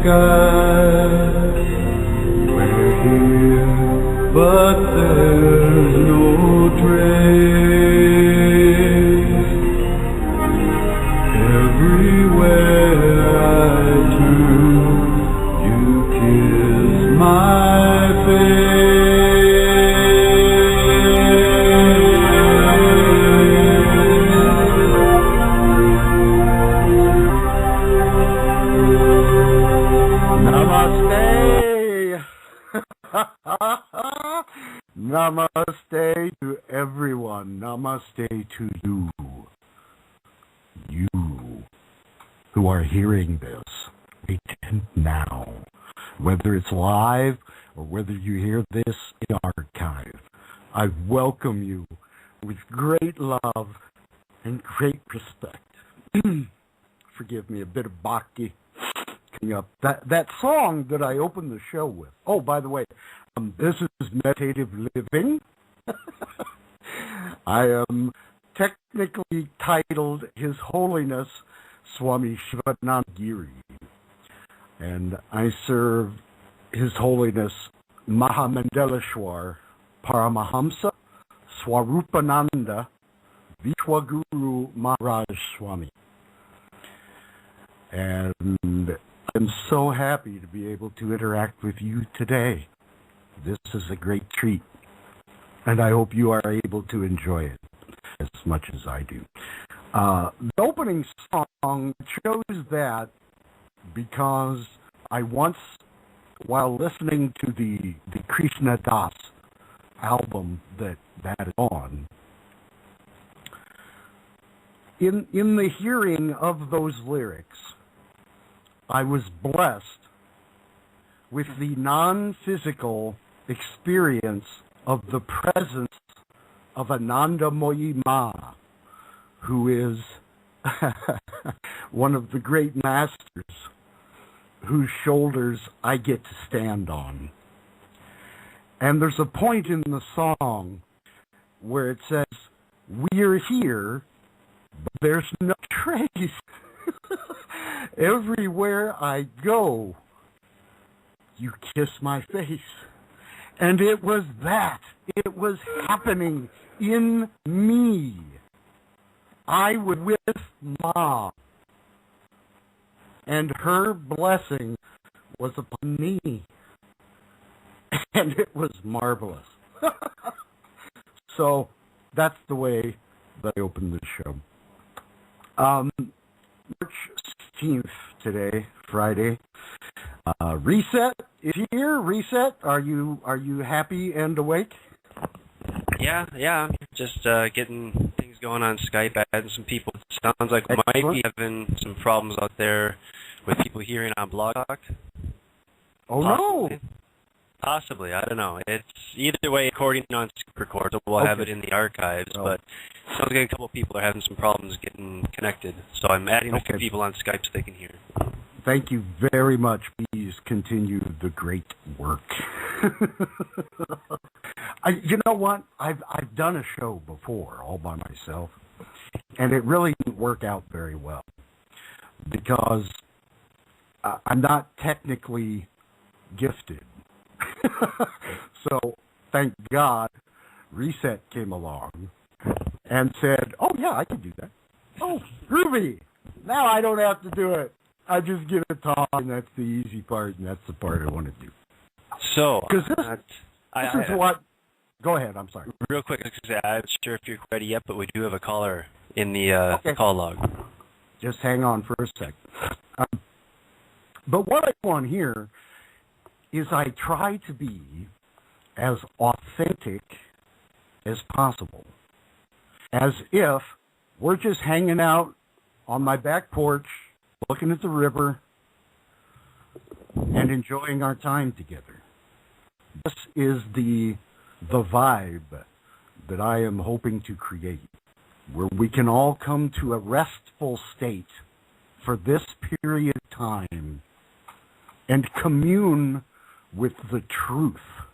sky. We're here, but there's no trace. Everywhere I turn, you kiss my Namaste to everyone. Namaste to you. You who are hearing this right now. Whether it's live or whether you hear this in archive, I welcome you with great love and great respect. Forgive me, a bit of bhakti coming up. That song that I opened the show with. Oh, by the way, this is Meditative Living. I am technically titled His Holiness Swami Shivananda Giri, and I serve His Holiness Mahamandeleshwar Paramahamsa Swarupananda Vishwaguru Maharaj Swami. And I'm so happy to be able to interact with you today. This is a great treat, and I hope you are able to enjoy it as much as I do. The opening song chose that because I once, while listening to the Krishna Das album that is on, in the hearing of those lyrics, I was blessed with the non-physical experience of the presence of Anandamoyi Ma, who is one of the great masters whose shoulders I get to stand on. And there's a point in the song where it says, "We're here, but there's no trace." Everywhere I go, you kiss my face. And it was that. It was happening in me. I was with Ma, and her blessing was upon me. And it was marvelous. So that's the way that I opened the show. March 16th today, Friday. Reset is here. Reset, are you happy and awake? Yeah. I'm just getting things going on Skype. I had some people. It sounds like we might be having some problems out there with people hearing on Blog Talk. Oh, Possibly. no. Possibly. I don't know. It's either way recording on Supercord, so we'll have it in the archives. Oh. But it sounds like a couple of people are having some problems getting connected. So I'm adding a few people on Skype so they can hear. Thank you very much. Please continue the great work. You know what? I've done a show before all by myself, and it really didn't work out very well because I'm not technically gifted. So thank God Reset came along and said, "Oh yeah, I can do that. Oh, groovy. Now I don't have to do it. I just get a talk, and that's the easy part, and that's the part I want to do." So, because this is what... Go ahead, I'm sorry. Real quick, I'm not sure if you're ready yet, but we do have a caller in the call log. Just hang on for a sec. But what I want here is I try to be as authentic as possible, as if we're just hanging out on my back porch, looking at the river, and enjoying our time together. This is the vibe that I am hoping to create, where we can all come to a restful state for this period of time and commune with the truth.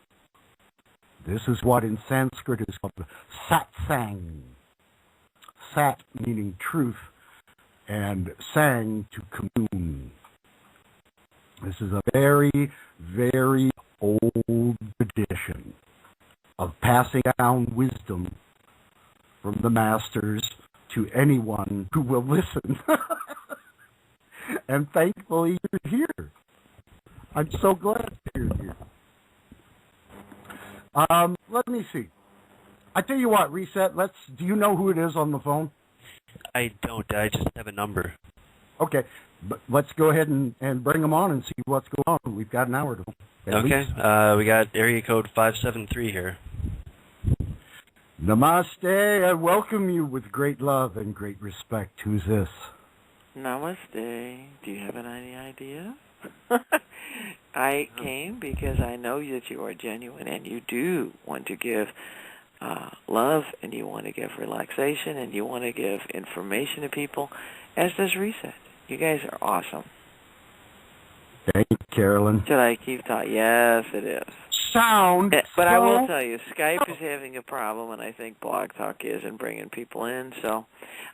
This is what in Sanskrit is called satsang. Sat meaning truth, and sang to commune. This is a very, very old tradition of passing down wisdom from the masters to anyone who will listen. And thankfully you're here. I'm so glad you're here. Let me see. I tell you what, Reset, do you know who it is on the phone? I don't. I just have a number. Okay, but let's go ahead and bring them on and see what's going on. We've got an hour to go. Okay, we got area code 573 here. Namaste. I welcome you with great love and great respect. Who's this? Namaste. Do you have any idea? I came because I know that you are genuine and you do want to give love and you want to give relaxation and you want to give information to people, as does Reset. You guys are awesome. Thank you, Carolyn. Should I keep talking? Yes, it is. Sound. But I will tell you, Skype is having a problem, and I think Blog Talk is in bringing people in. So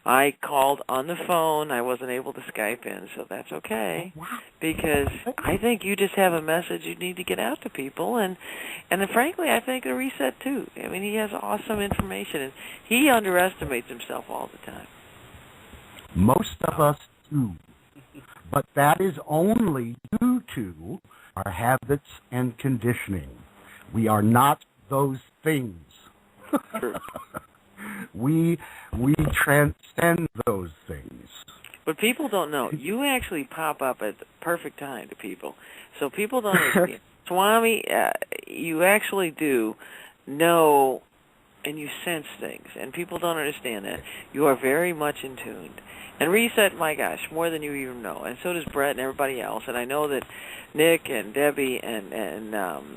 I called on the phone. I wasn't able to Skype in, so that's okay. Because I think you just have a message you need to get out to people. And then, frankly, I think the Reset, too. I mean, he has awesome information, and he underestimates himself all the time. Most of us do. But that is only due to our habits and conditioning. We are not those things. we transcend those things. But people don't know. You actually pop up at the perfect time to people. So people don't understand. Swami, you actually do know and you sense things. And people don't understand that. You are very much in tune. And Reset, my gosh, more than you even know. And so does Brett and everybody else. And I know that Nick and Debbie and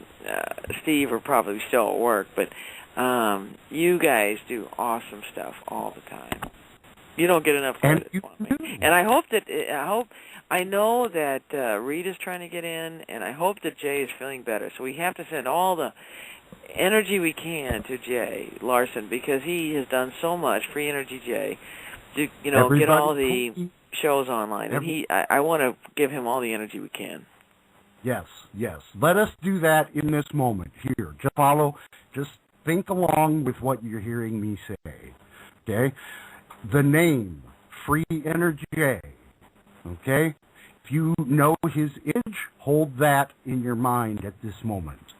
Steve are probably still at work. But you guys do awesome stuff all the time. You don't get enough credit, Swami. And I hope that I know that Rita's trying to get in, and I hope that Jay is feeling better. So we have to send all the energy we can to Jay Larson, because he has done so much. Free Energy Jay. To, get all the shows online. And I want to give him all the energy we can. Yes. Let us do that in this moment here. Just think along with what you're hearing me say. Okay? The name, Free Energy J. Okay? If you know his image, hold that in your mind at this moment.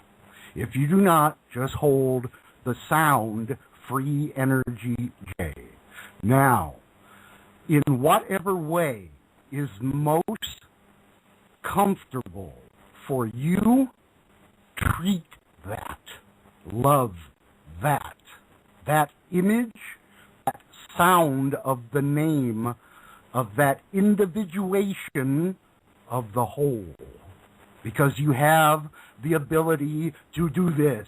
If you do not, just hold the sound, Free Energy J. Now, in whatever way is most comfortable for you, treat that, love that image, that sound of the name of that individuation of the whole. Because you have the ability to do this.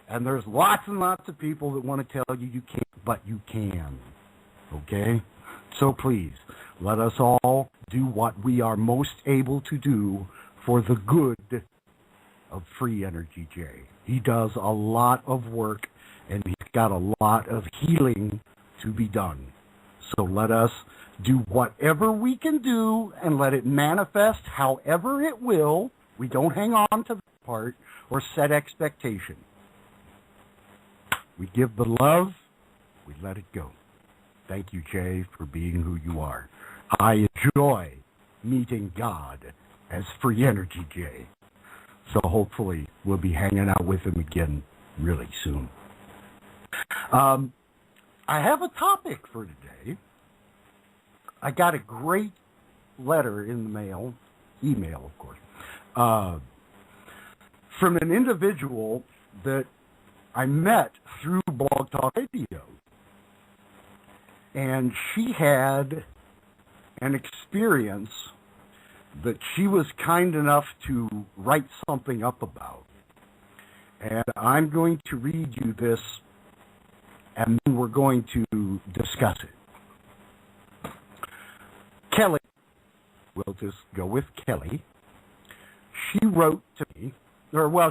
And there's lots and lots of people that want to tell you you can't, but you can. Okay? So please, let us all do what we are most able to do for the good of Free Energy J. He does a lot of work, and he's got a lot of healing to be done. So let us do whatever we can do and let it manifest however it will. We don't hang on to that part or set expectation. We give the love, we let it go. Thank you, Jay, for being who you are. I enjoy meeting God as Free Energy Jay. So hopefully we'll be hanging out with him again really soon. I have a topic for today. I got a great letter in the mail, email, of course, from an individual that I met through Blog Talk Radio. And she had an experience that she was kind enough to write something up about. And I'm going to read you this, and then we're going to discuss it. Kelly, we'll just go with Kelly. She wrote to me,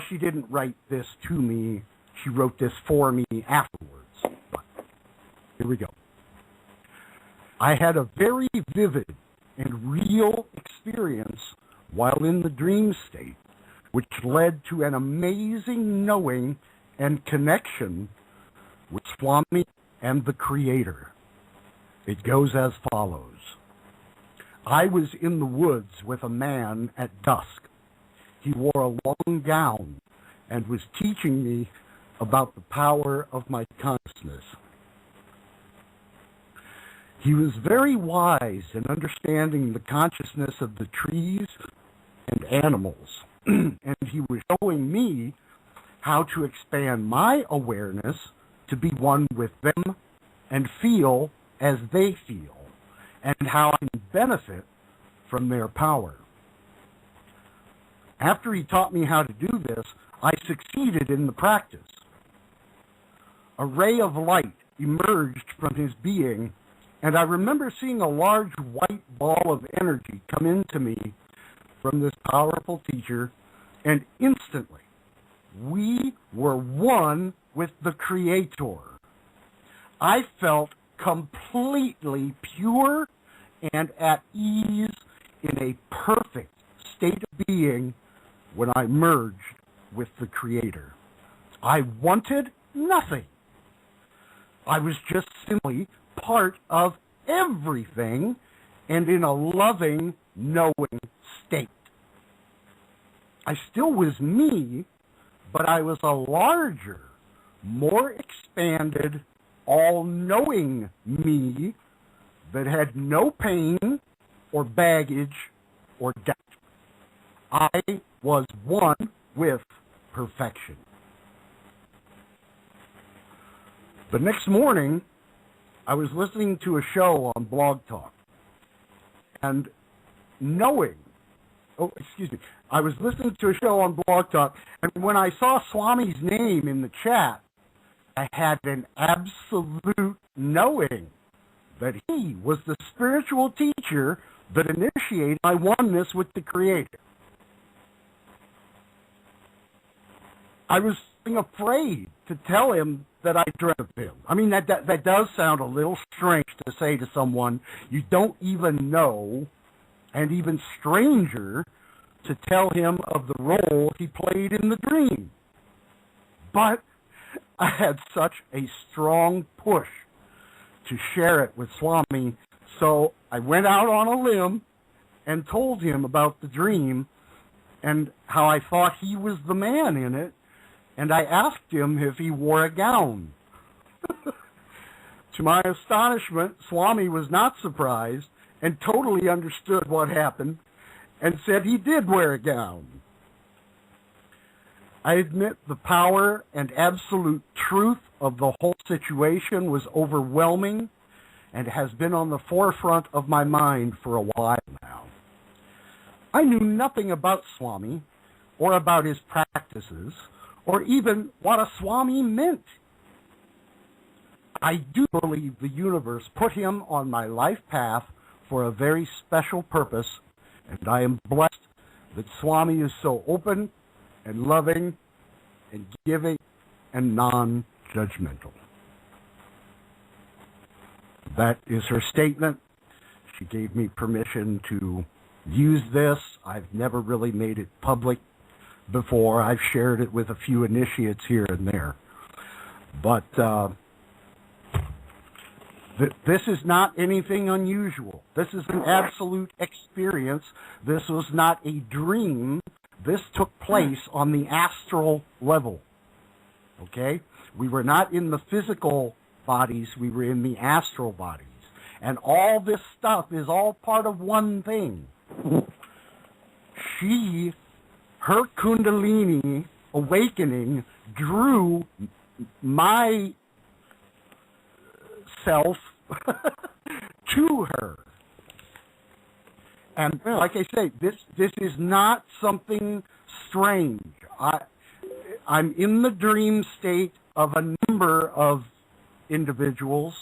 she didn't write this to me. She wrote this for me afterwards. But here we go. I had a very vivid and real experience while in the dream state, which led to an amazing knowing and connection with Swami and the Creator. It goes as follows. I was in the woods with a man at dusk. He wore a long gown and was teaching me about the power of my consciousness. He was very wise in understanding the consciousness of the trees and animals, and he was showing me how to expand my awareness to be one with them and feel as they feel, and how I can benefit from their power. After he taught me how to do this, I succeeded in the practice. A ray of light emerged from his being, and I remember seeing a large white ball of energy come into me from this powerful teacher, and instantly we were one with the Creator. I felt completely pure and at ease in a perfect state of being when I merged with the Creator. I wanted nothing. I was just simply part of everything and in a loving, knowing state. I still was me, but I was a larger, more expanded, all-knowing me that had no pain or baggage or doubt. I was one with perfection. The next morning, I was listening to a show on Blog Talk, and I was listening to a show on Blog Talk, and when I saw Swami's name in the chat, I had an absolute knowing that he was the spiritual teacher that initiated my oneness with the Creator. I was afraid to tell him that I dreamt of him. I mean, that does sound a little strange to say to someone you don't even know, and even stranger, to tell him of the role he played in the dream. But I had such a strong push to share it with Swami, so I went out on a limb and told him about the dream and how I thought he was the man in it, and I asked him if he wore a gown. To my astonishment, Swami was not surprised and totally understood what happened and said he did wear a gown. I admit the power and absolute truth of the whole situation was overwhelming and has been on the forefront of my mind for a while now. I knew nothing about Swami or about his practices or even what a Swami meant. I do believe the universe put him on my life path for a very special purpose, and I am blessed that Swami is so open and loving and giving and non-judgmental. That is her statement. She gave me permission to use this. I've never really made it public before. I've shared it with a few initiates here and there. But this is not anything unusual. This is an absolute experience. This was not a dream. This took place on the astral level. Okay? We were not in the physical bodies. We were in the astral bodies. And all this stuff is all part of one thing. Her Kundalini awakening drew my self to her. And like I say, this is not something strange. I'm in the dream state of a number of individuals,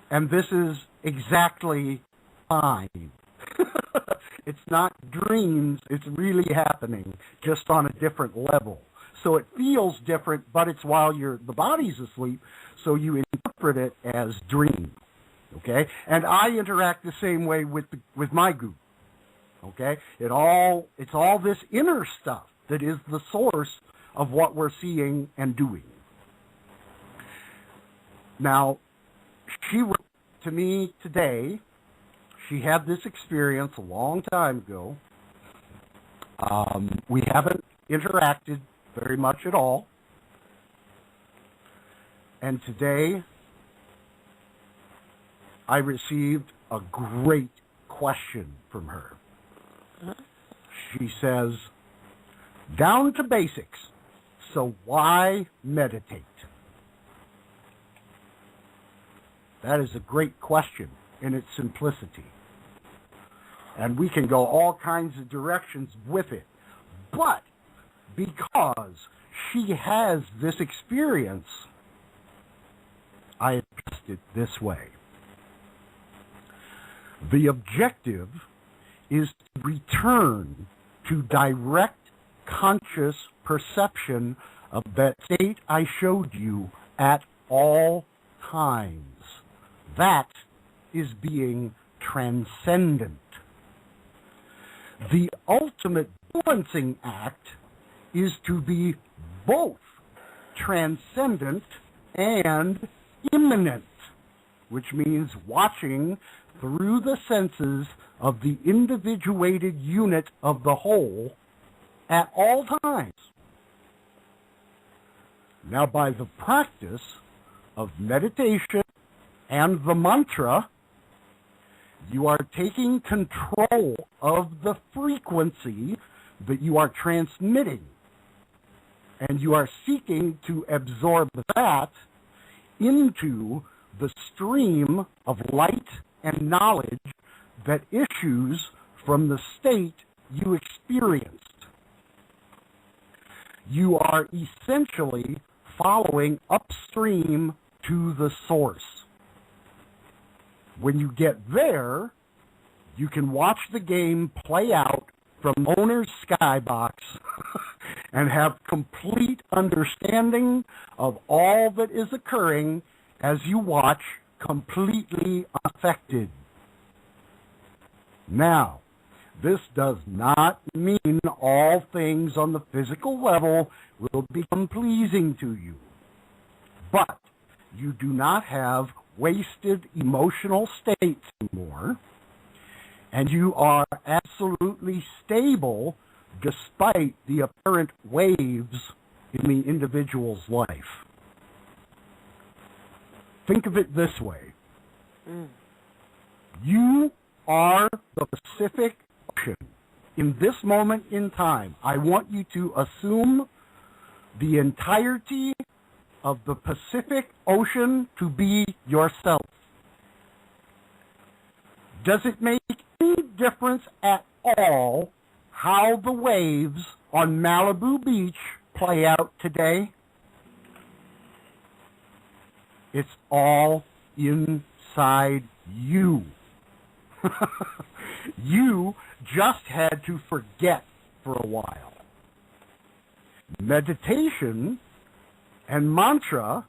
and this is exactly fine. It's not dreams, it's really happening, just on a different level. So it feels different, but it's while the body's asleep, so you interpret it as dream. Okay? And I interact the same way with my group. Okay? It's all this inner stuff that is the source of what we're seeing and doing. Now, she wrote to me today. She had this experience a long time ago. We haven't interacted very much at all. And today, I received a great question from her. She says, down to basics, so why meditate? That is a great question in its simplicity. And we can go all kinds of directions with it. But because she has this experience, I addressed it this way. The objective is to return to direct conscious perception of that state I showed you at all times. That is being transcendent. The ultimate balancing act is to be both transcendent and immanent, which means watching through the senses of the individuated unit of the whole at all times. Now, by the practice of meditation and the mantra, you are taking control of the frequency that you are transmitting, and you are seeking to absorb that into the stream of light and knowledge that issues from the state you experienced. You are essentially following upstream to the source. When you get there, you can watch the game play out from owner's skybox and have complete understanding of all that is occurring as you watch, completely unaffected. Now, this does not mean all things on the physical level will become pleasing to you. But you do not have wasted emotional states anymore, and you are absolutely stable despite the apparent waves in the individual's life. Think of it this way. You are the Pacific Ocean. In this moment in time, I want you to assume the entirety of the Pacific Ocean to be yourself. Does it make any difference at all how the waves on Malibu Beach play out today? It's all inside you. You just had to forget for a while. Meditation and mantra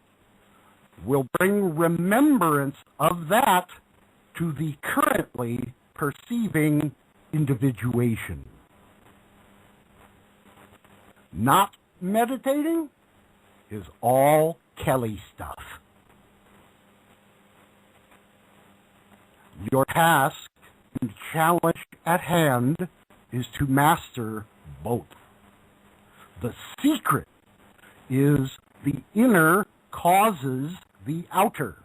will bring remembrance of that to the currently perceiving individuation. Not meditating is all Kelly stuff. Your task and challenge at hand is to master both. The secret is the inner causes the outer.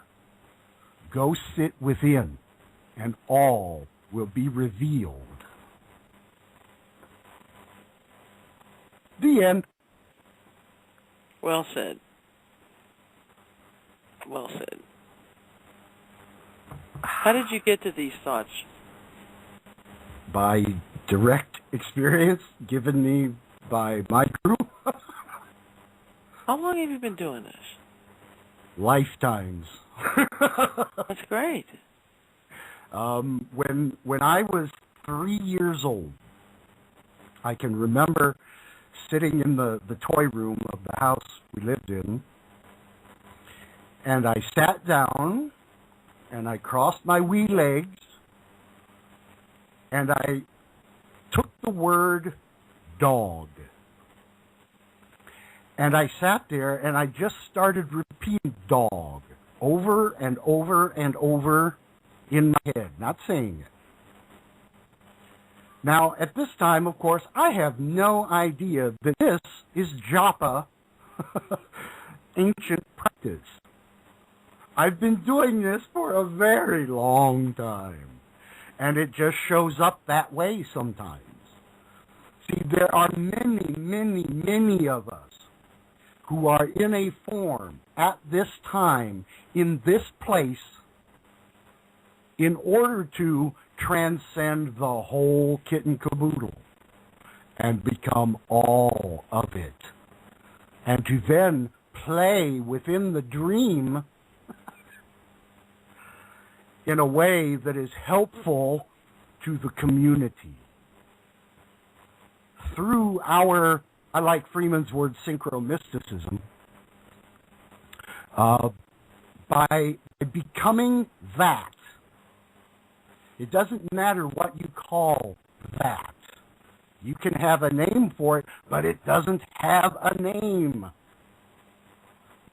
Go sit within, and all will be revealed. The end. Well said. Well said. How did you get to these thoughts? By direct experience given me by my guru. How long have you been doing this? Lifetimes. That's great. When I was 3 years old, I can remember sitting in the toy room of the house we lived in, and I sat down, and I crossed my wee legs, and I took the word dog, and I sat there and I just started repeating dog over and over and over in my head, not saying it. Now, at this time, of course, I have no idea that this is japa, ancient practice. I've been doing this for a very long time, and it just shows up that way sometimes. See, there are many, many, many of us who are in a form at this time, in this place, in order to transcend the whole kit and caboodle and become all of it, and to then play within the dream in a way that is helpful to the community. Through our, I like Freeman's word, synchromysticism, by becoming that. It doesn't matter what you call that. You can have a name for it, but it doesn't have a name.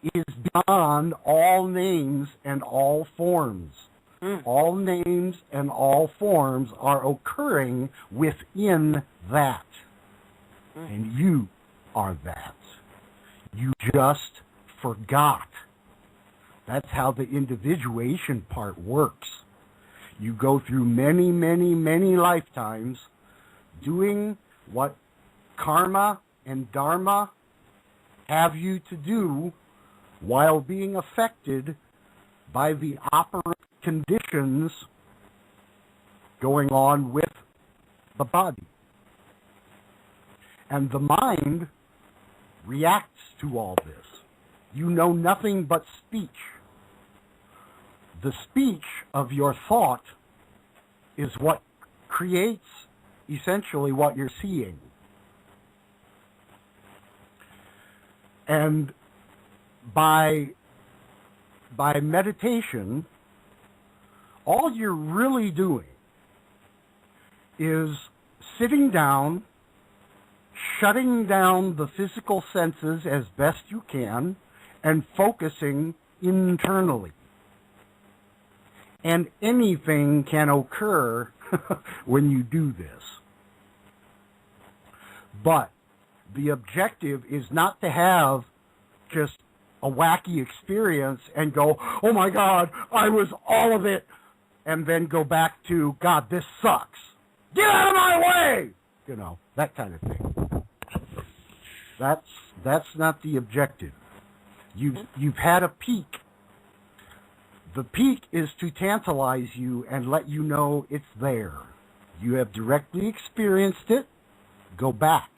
It is beyond all names and all forms. All names and all forms are occurring within that. And you are that. You just forgot. That's how the individuation part works. You go through many, many, many lifetimes doing what karma and dharma have you to do while being affected by the operant conditions going on with the body. And the mind reacts to all this. You know nothing but speech. The speech of your thought is what creates essentially what you're seeing. And by meditation, all you're really doing is sitting down, shutting down the physical senses as best you can, and focusing internally. And anything can occur when you do this. But the objective is not to have just a wacky experience and go, oh my God, I was all of it, and then go back to, God, this sucks. Get out of my way! You know, that kind of thing. That's not the objective. You've had a peak. The peak is to tantalize you and let you know it's there. You have directly experienced it. Go back,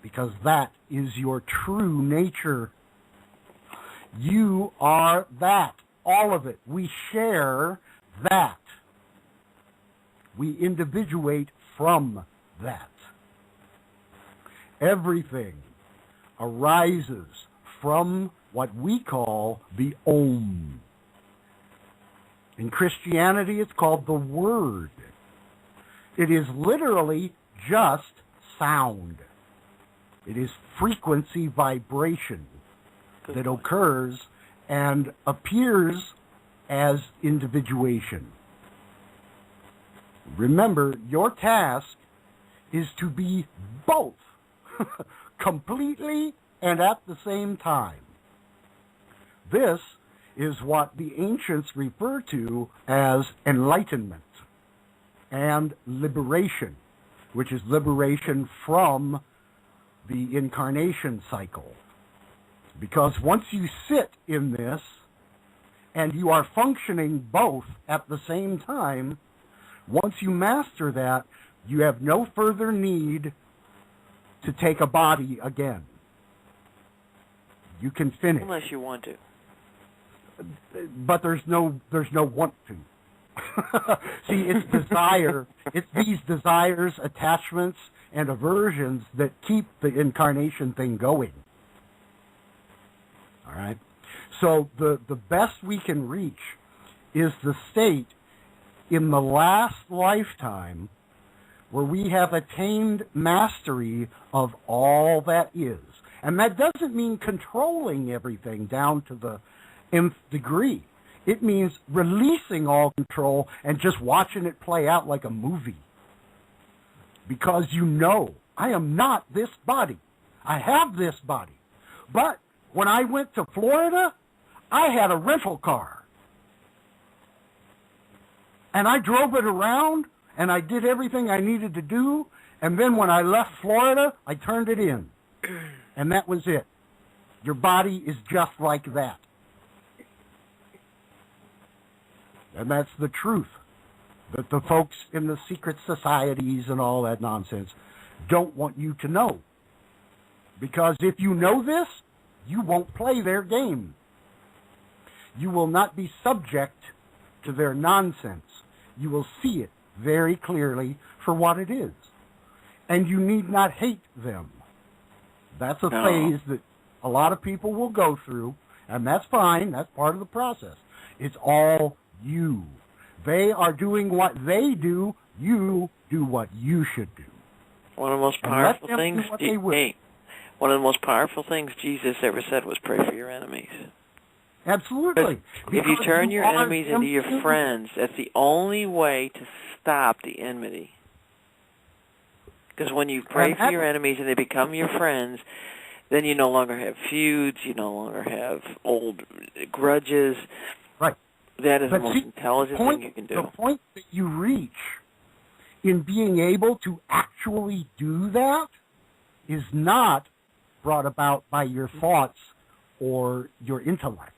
because that is your true nature. You are that, all of it. We share that. We individuate from that. Everything arises from what we call the Om. In Christianity, it's called the Word. It is literally just sound. It is frequency vibration that occurs and appears as individuation. Remember, your task is to be both, completely and at the same time. This is what the ancients refer to as enlightenment and liberation, which is liberation from the incarnation cycle. Because once you sit in this and you are functioning both at the same time, once you master that, you have no further need to take a body again. You can finish. Unless you want to. But there's no want to. See, it's desire. It's these desires, attachments, and aversions that keep the incarnation thing going. All right? So the best we can reach is the state in the last lifetime where we have attained mastery of all that is. And that doesn't mean controlling everything down to the nth degree. It means releasing all control and just watching it play out like a movie. Because you know, I am not this body. I have this body. But when I went to Florida, I had a rental car. And I drove it around, and I did everything I needed to do, and then when I left Florida, I turned it in. And that was it. Your body is just like that. And that's the truth that the folks in the secret societies and all that nonsense don't want you to know. Because if you know this, you won't play their game. You will not be subject to their nonsense. You will see it very clearly for what it is. And you need not hate them. That's a phase that a lot of people will go through, and that's fine. That's part of the process. It's all you. They are doing what they do. You do what you should do. One of the most powerful things. One of the most powerful things Jesus ever said was pray for your enemies. Absolutely. If you turn your enemies into your friends, that's the only way to stop the enmity. Because when you pray for your enemies and they become your friends, then you no longer have feuds, you no longer have old grudges. Right. That is the most intelligent thing you can do. The point that you reach in being able to actually do that is not brought about by your thoughts or your intellect.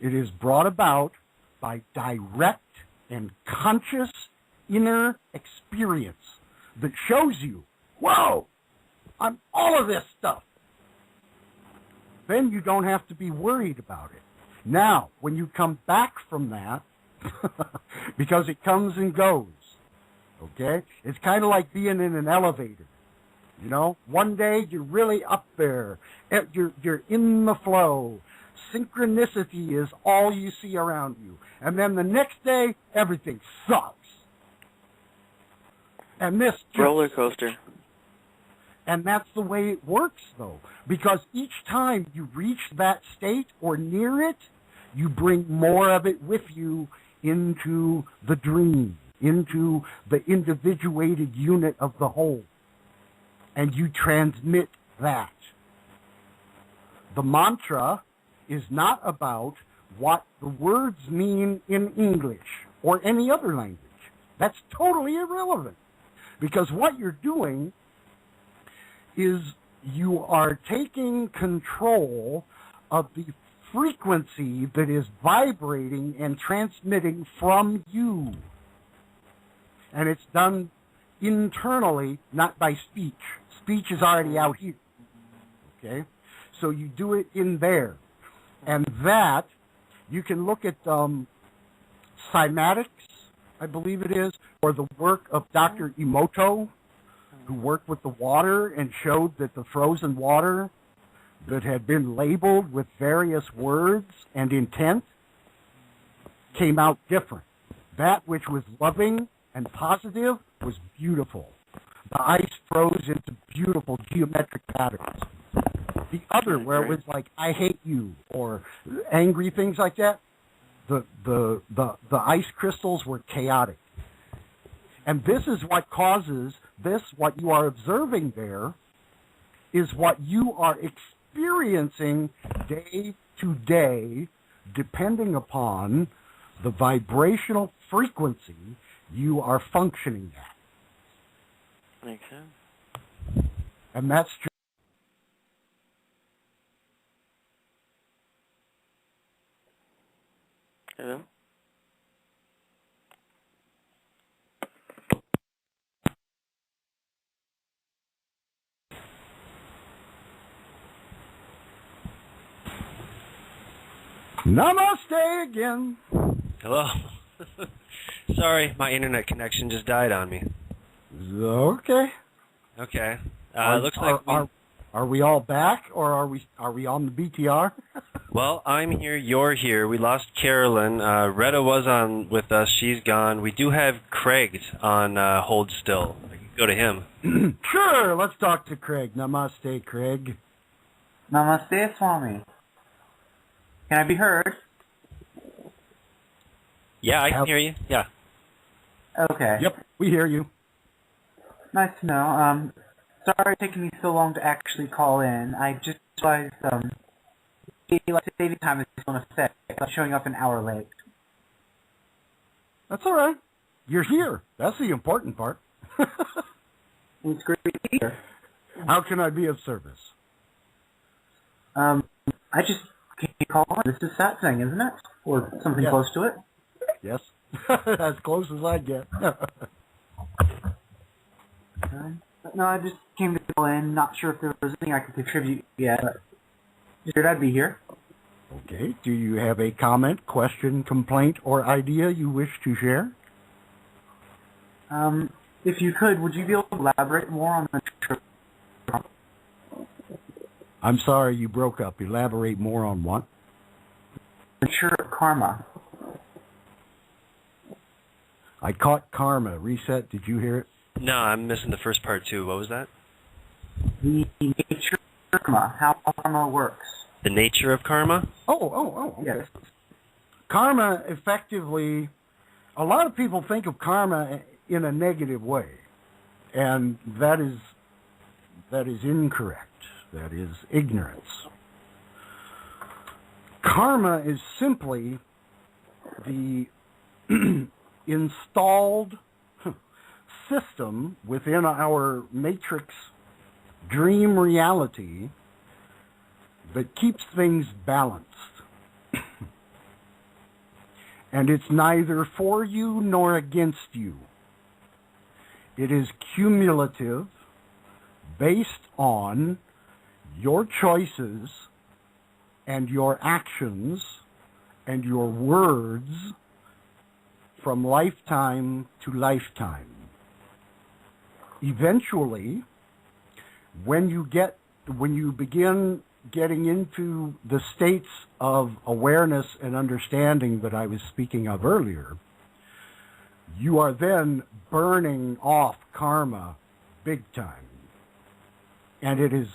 It is brought about by direct and conscious inner experience that shows you, whoa, I'm all of this stuff. Then you don't have to be worried about it. Now, when you come back from that, because it comes and goes, okay? It's kind of like being in an elevator. You know, one day you're really up there. You're in the flow. Synchronicity is all you see around you. And then the next day, everything sucks. And this roller coaster. And that's the way it works, though. Because each time you reach that state or near it, you bring more of it with you into the dream, into the individuated unit of the whole. And you transmit that. The mantra is not about what the words mean in English or any other language. That's totally irrelevant. Because what you're doing is you are taking control of the frequency that is vibrating and transmitting from you. And it's done internally, not by speech. Speech is already out here. Okay? So you do it in there. And that, you can look at cymatics, I believe it is, or the work of Dr. Emoto, who worked with the water and showed that the frozen water that had been labeled with various words and intent came out different. That which was loving and positive was beautiful. The ice froze into beautiful geometric patterns. The other, where it was like, I hate you, or angry things like that, the ice crystals were chaotic. And this is what causes this, what you are observing there, is what you are experiencing day to day, depending upon the vibrational frequency you are functioning at. Makes sense. And that's true. Hello? Namaste again. Hello. Sorry, my internet connection just died on me. Okay. Okay. Looks like are we all back, or are we on the BTR? Well, I'm here. You're here. We lost Carolyn. Retta was on with us. She's gone. We do have Craig on hold still. go to him. Sure, let's talk to Craig. Namaste, Craig. Namaste, Swami. Can I be heard? Yeah, I can hear you. Yeah. Okay. Yep, we hear you. Nice to know. Sorry it's taking me so long to actually call in. I just realized daylight saving time is still in effect. I'm showing up an hour late. That's all right. You're here. That's the important part. It's great to be here. How can I be of service? I just came to call in. This is that thing, isn't it? Or something close to it? Yes. As close as I get. No, I just came to call in. Not sure if there was anything I could contribute yet. But figured I'd be here. Okay. Do you have a comment, question, complaint, or idea you wish to share? If you could, would you be able to elaborate more on the trip? I'm sorry, you broke up. Elaborate more on what? The nature of karma. I caught karma. Reset, did you hear it? No, I'm missing the first part too. What was that? The nature of karma. How karma works. The nature of karma? Oh, okay. Yes. Karma, effectively, a lot of people think of karma in a negative way, and that is incorrect. That is ignorance. Karma is simply the installed system within our matrix dream reality that keeps things balanced. And it's neither for you nor against you. It is cumulative, based on your choices and your actions and your words from lifetime to lifetime. Eventually, when you begin getting into the states of awareness and understanding that I was speaking of earlier, you are then burning off karma big time. And it is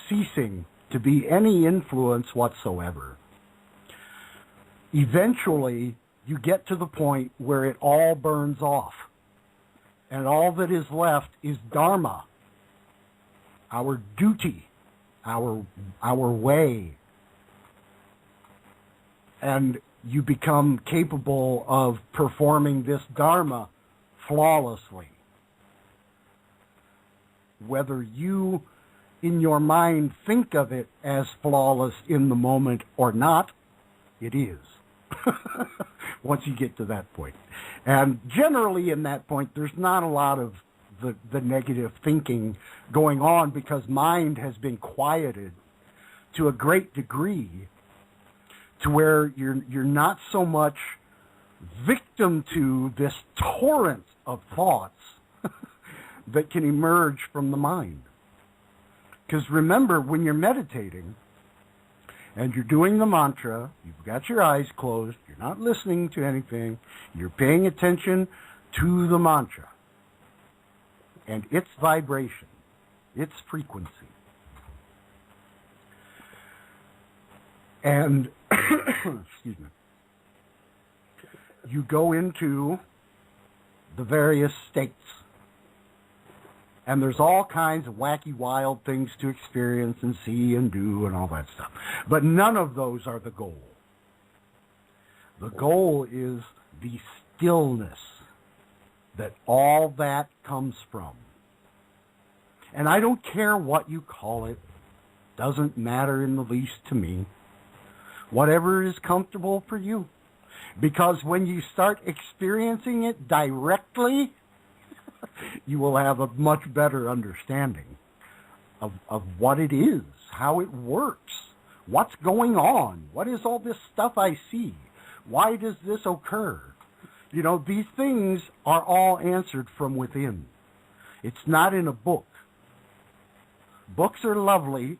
ceasing to be any influence whatsoever. Eventually, you get to the point where it all burns off. And all that is left is dharma, our duty, our way. And you become capable of performing this dharma flawlessly. Whether you, in your mind, think of it as flawless in the moment or not, it is. Once you get to that point. And generally in that point, there's not a lot of the negative thinking going on because mind has been quieted to a great degree to where you're not so much victim to this torrent of thoughts that can emerge from the mind. Because remember, when you're meditating and you're doing the mantra, you've got your eyes closed, you're not listening to anything, you're paying attention to the mantra and its vibration, its frequency. And, excuse me, you go into the various states. And there's all kinds of wacky, wild things to experience and see and do and all that stuff. But none of those are the goal. The goal is the stillness that all that comes from. And I don't care what you call it. Doesn't matter in the least to me. Whatever is comfortable for you. Because when you start experiencing it directly, you will have a much better understanding of what it is, how it works, what's going on, what is all this stuff I see, why does this occur? You know, these things are all answered from within. It's not in a book. Books are lovely.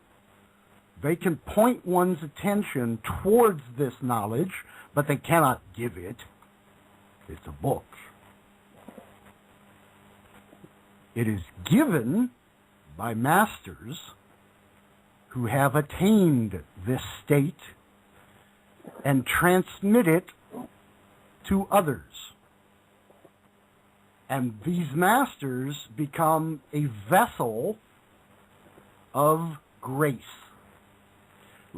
They can point one's attention towards this knowledge, but they cannot give it. It's a book. It is given by masters who have attained this state and transmit it to others. And these masters become a vessel of grace.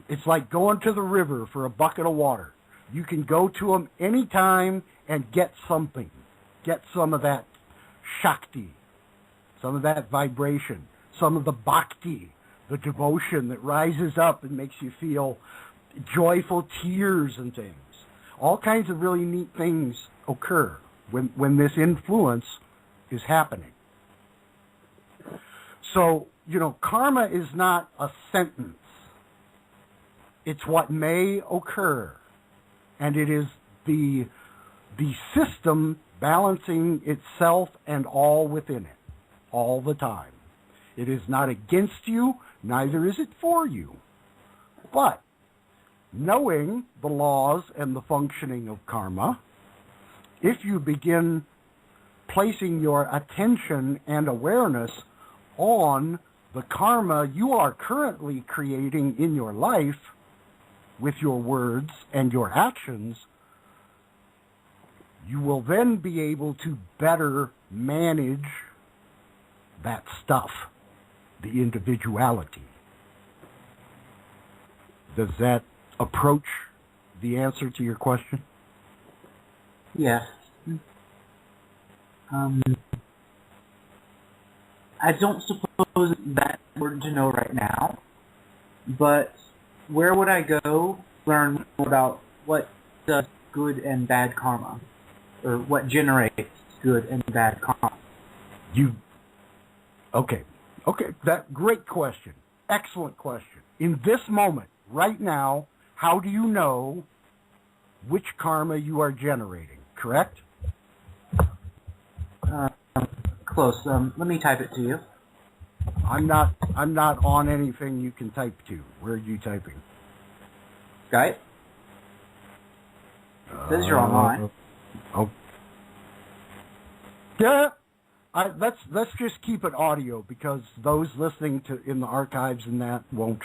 It's like going to the river for a bucket of water. You can go to them anytime and get something. Get some of that Shakti, some of that vibration, some of the Bhakti, the devotion that rises up and makes you feel joyful tears and things. All kinds of really neat things occur when this influence is happening. So, karma is not a sentence. It's what may occur. And it is the system balancing itself and all within it, all the time. It is not against you, neither is it for you. But knowing the laws and the functioning of karma, if you begin placing your attention and awareness on the karma you are currently creating in your life with your words and your actions, you will then be able to better manage that stuff, the individuality. Does that approach the answer to your question? Yes. I don't suppose that's important to know right now, but where would I go to learn more about what does good and bad karma, or what generates good and bad karma? Okay, that great question. Excellent question. In this moment, right now, how do you know which karma you are generating, correct? Close. Let me type it to you. I'm not on anything you can type to. Where are you typing? Skype? Says you're online. Oh. Yeah. Let's just keep it audio, because those listening to in the archives and that won't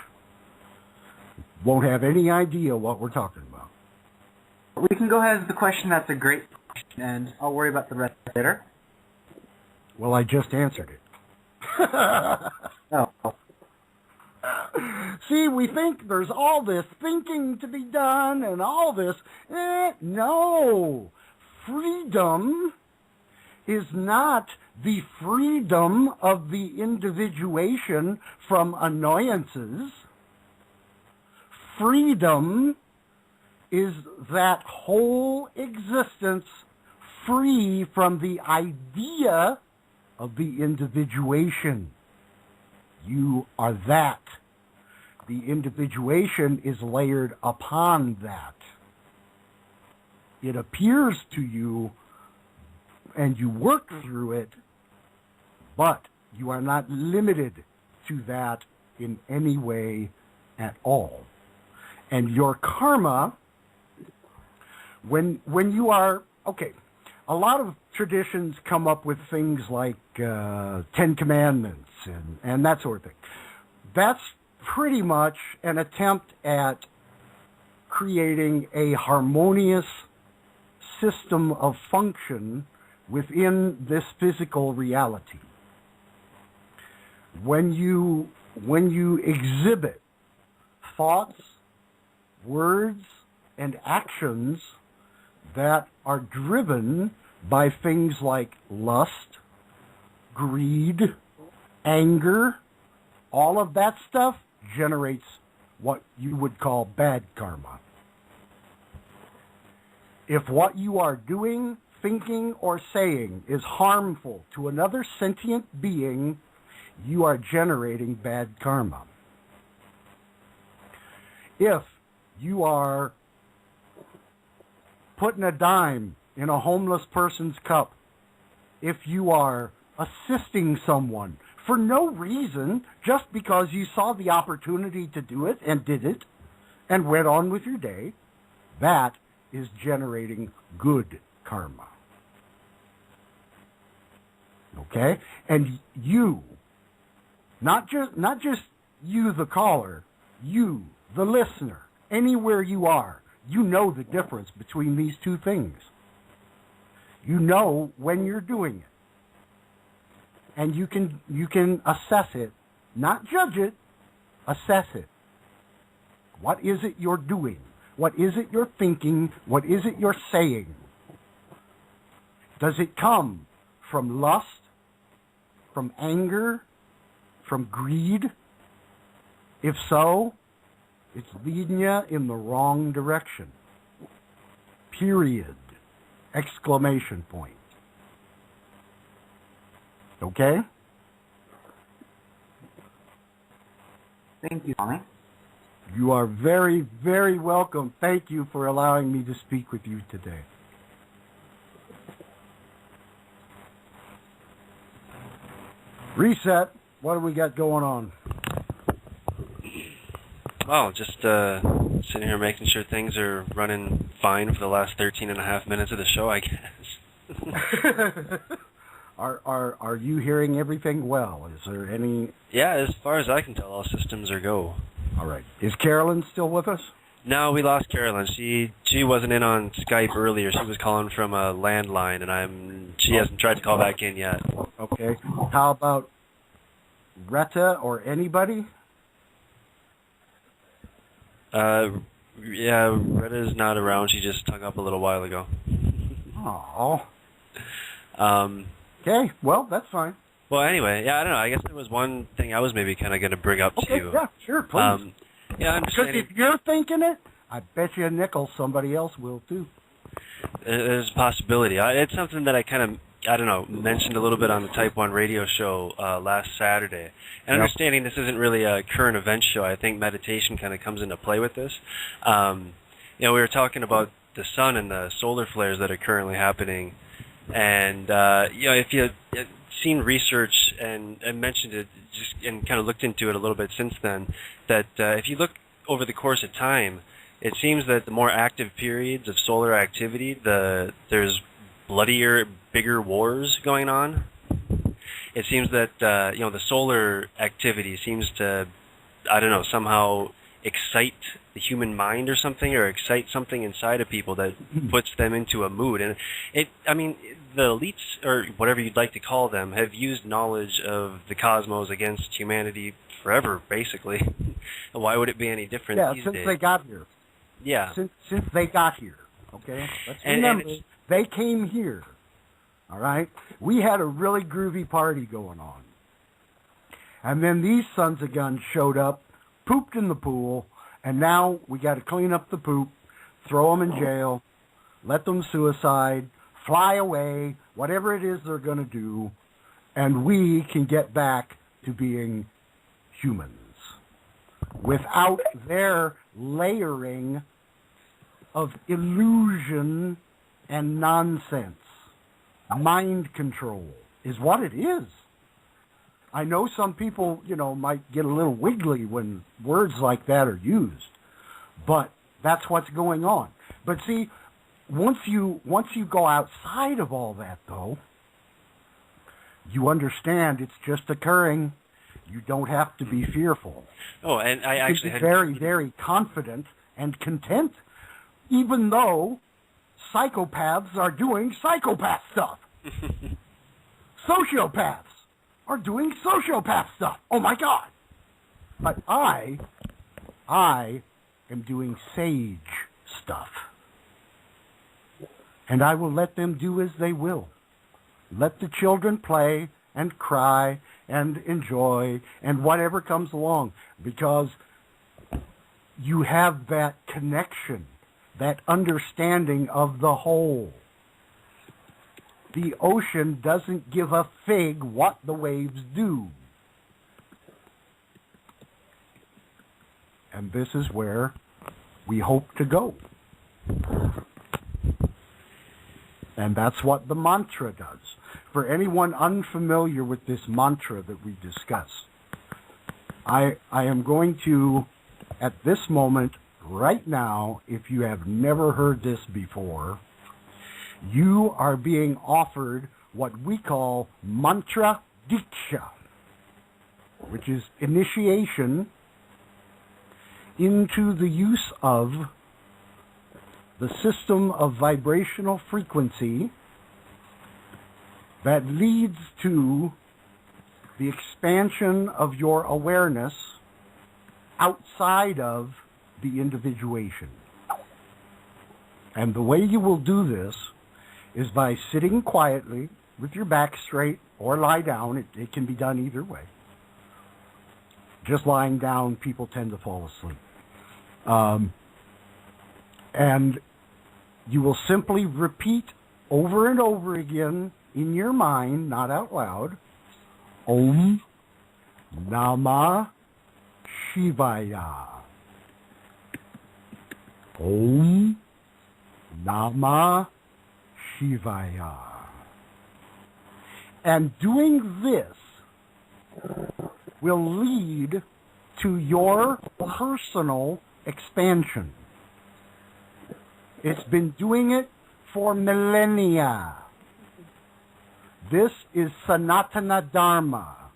have any idea what we're talking about. We can go ahead with the question. That's a great question, and I'll worry about the rest later. Well, I just answered it. Oh. See, we think there's all this thinking to be done and all this. No. Freedom is not the freedom of the individuation from annoyances. Freedom is that whole existence free from the idea of the individuation. You are that. The individuation is layered upon that. It appears to you and you work through it, but you are not limited to that in any way at all. And your karma, when you are, a lot of traditions come up with things like 10 Commandments and that sort of thing. That's pretty much an attempt at creating a harmonious system of function within this physical reality. When you exhibit thoughts, words, and actions that are driven by things like lust, greed, anger, all of that stuff generates what you would call bad karma. If what you are doing, thinking, or saying is harmful to another sentient being, you are generating bad karma. If you are putting a dime in a homeless person's cup, if you are assisting someone for no reason, just because you saw the opportunity to do it and did it and went on with your day, that is generating good karma. Okay? And you, not just you, the caller, you, the listener, anywhere you are, you know the difference between these two things. You know when you're doing it. And you can assess it, not judge it, assess it. What is it you're doing? What is it you're thinking? What is it you're saying? Does it come from lust, from anger, from greed? If so, it's leading you in the wrong direction. Period. Exclamation point. Okay? Thank you, Tommy. You are very, very welcome. Thank you for allowing me to speak with you today. Reset. What do we got going on? Well, just sitting here making sure things are running fine for the last 13 and a half minutes of the show, I guess. Are you hearing everything well? Is there any... Yeah, as far as I can tell, all systems are go. All right. Is Carolyn still with us? No, we lost Carolyn. She wasn't in on Skype earlier. She was calling from a landline, and she hasn't tried to call back in yet. Okay. How about Retta or anybody? Yeah, Retta's not around. She just hung up a little while ago. Oh. Okay, well, that's fine. Well, anyway, yeah, I don't know. I guess there was one thing I was maybe kind of going to bring up to you. Yeah, sure, please. Yeah, I'm because if you're thinking it, I bet you a nickel somebody else will too. There's a possibility. It's something that I kind of, I don't know, mentioned a little bit on the Type 1 radio show last Saturday. And understanding this isn't really a current event show, I think meditation kind of comes into play with this. We were talking about the sun and the solar flares that are currently happening. And, if you've seen research and mentioned it just and kind of looked into it a little bit since then, that if you look over the course of time, it seems that the more active periods of solar activity, there's bloodier, bigger wars going on. It seems that, the solar activity seems to, I don't know, somehow excite the human mind or something, or excite something inside of people that puts them into a mood. And the elites, or whatever you'd like to call them, have used knowledge of the cosmos against humanity forever, basically. Why would it be any different these days? Yeah, since they got here. Yeah. Since they got here, okay? Let's remember, they came here, all right? We had a really groovy party going on. And then these sons of guns showed up, pooped in the pool, and now we got to clean up the poop, throw them in jail, let them suicide, fly away, whatever it is they're going to do, and we can get back to being humans without their layering of illusion and nonsense. Mind control is what it is. I know some people, might get a little wiggly when words like that are used, but that's what's going on. But see, once you go outside of all that, though, you understand it's just occurring. You don't have to be fearful. Oh, and I actually had very, very confident and content, even though psychopaths are doing psychopath stuff. Sociopaths are doing sociopath stuff. Oh my God! But I am doing sage stuff. And I will let them do as they will. Let the children play and cry and enjoy and whatever comes along, because you have that connection, that understanding of the whole. The ocean doesn't give a fig what the waves do. And this is where we hope to go. And that's what the mantra does. For anyone unfamiliar with this mantra that we discuss, I am going to, at this moment, right now, if you have never heard this before, you are being offered what we call mantra diksha, which is initiation into the use of the system of vibrational frequency that leads to the expansion of your awareness outside of the individuation. And the way you will do this is by sitting quietly with your back straight or lie down. It can be done either way. Just lying down, people tend to fall asleep. And you will simply repeat over and over again in your mind, not out loud, Om Namah Shivaya. Om Namah Shivaya. And doing this will lead to your personal expansion. It's been doing it for millennia. This is Sanatana Dharma.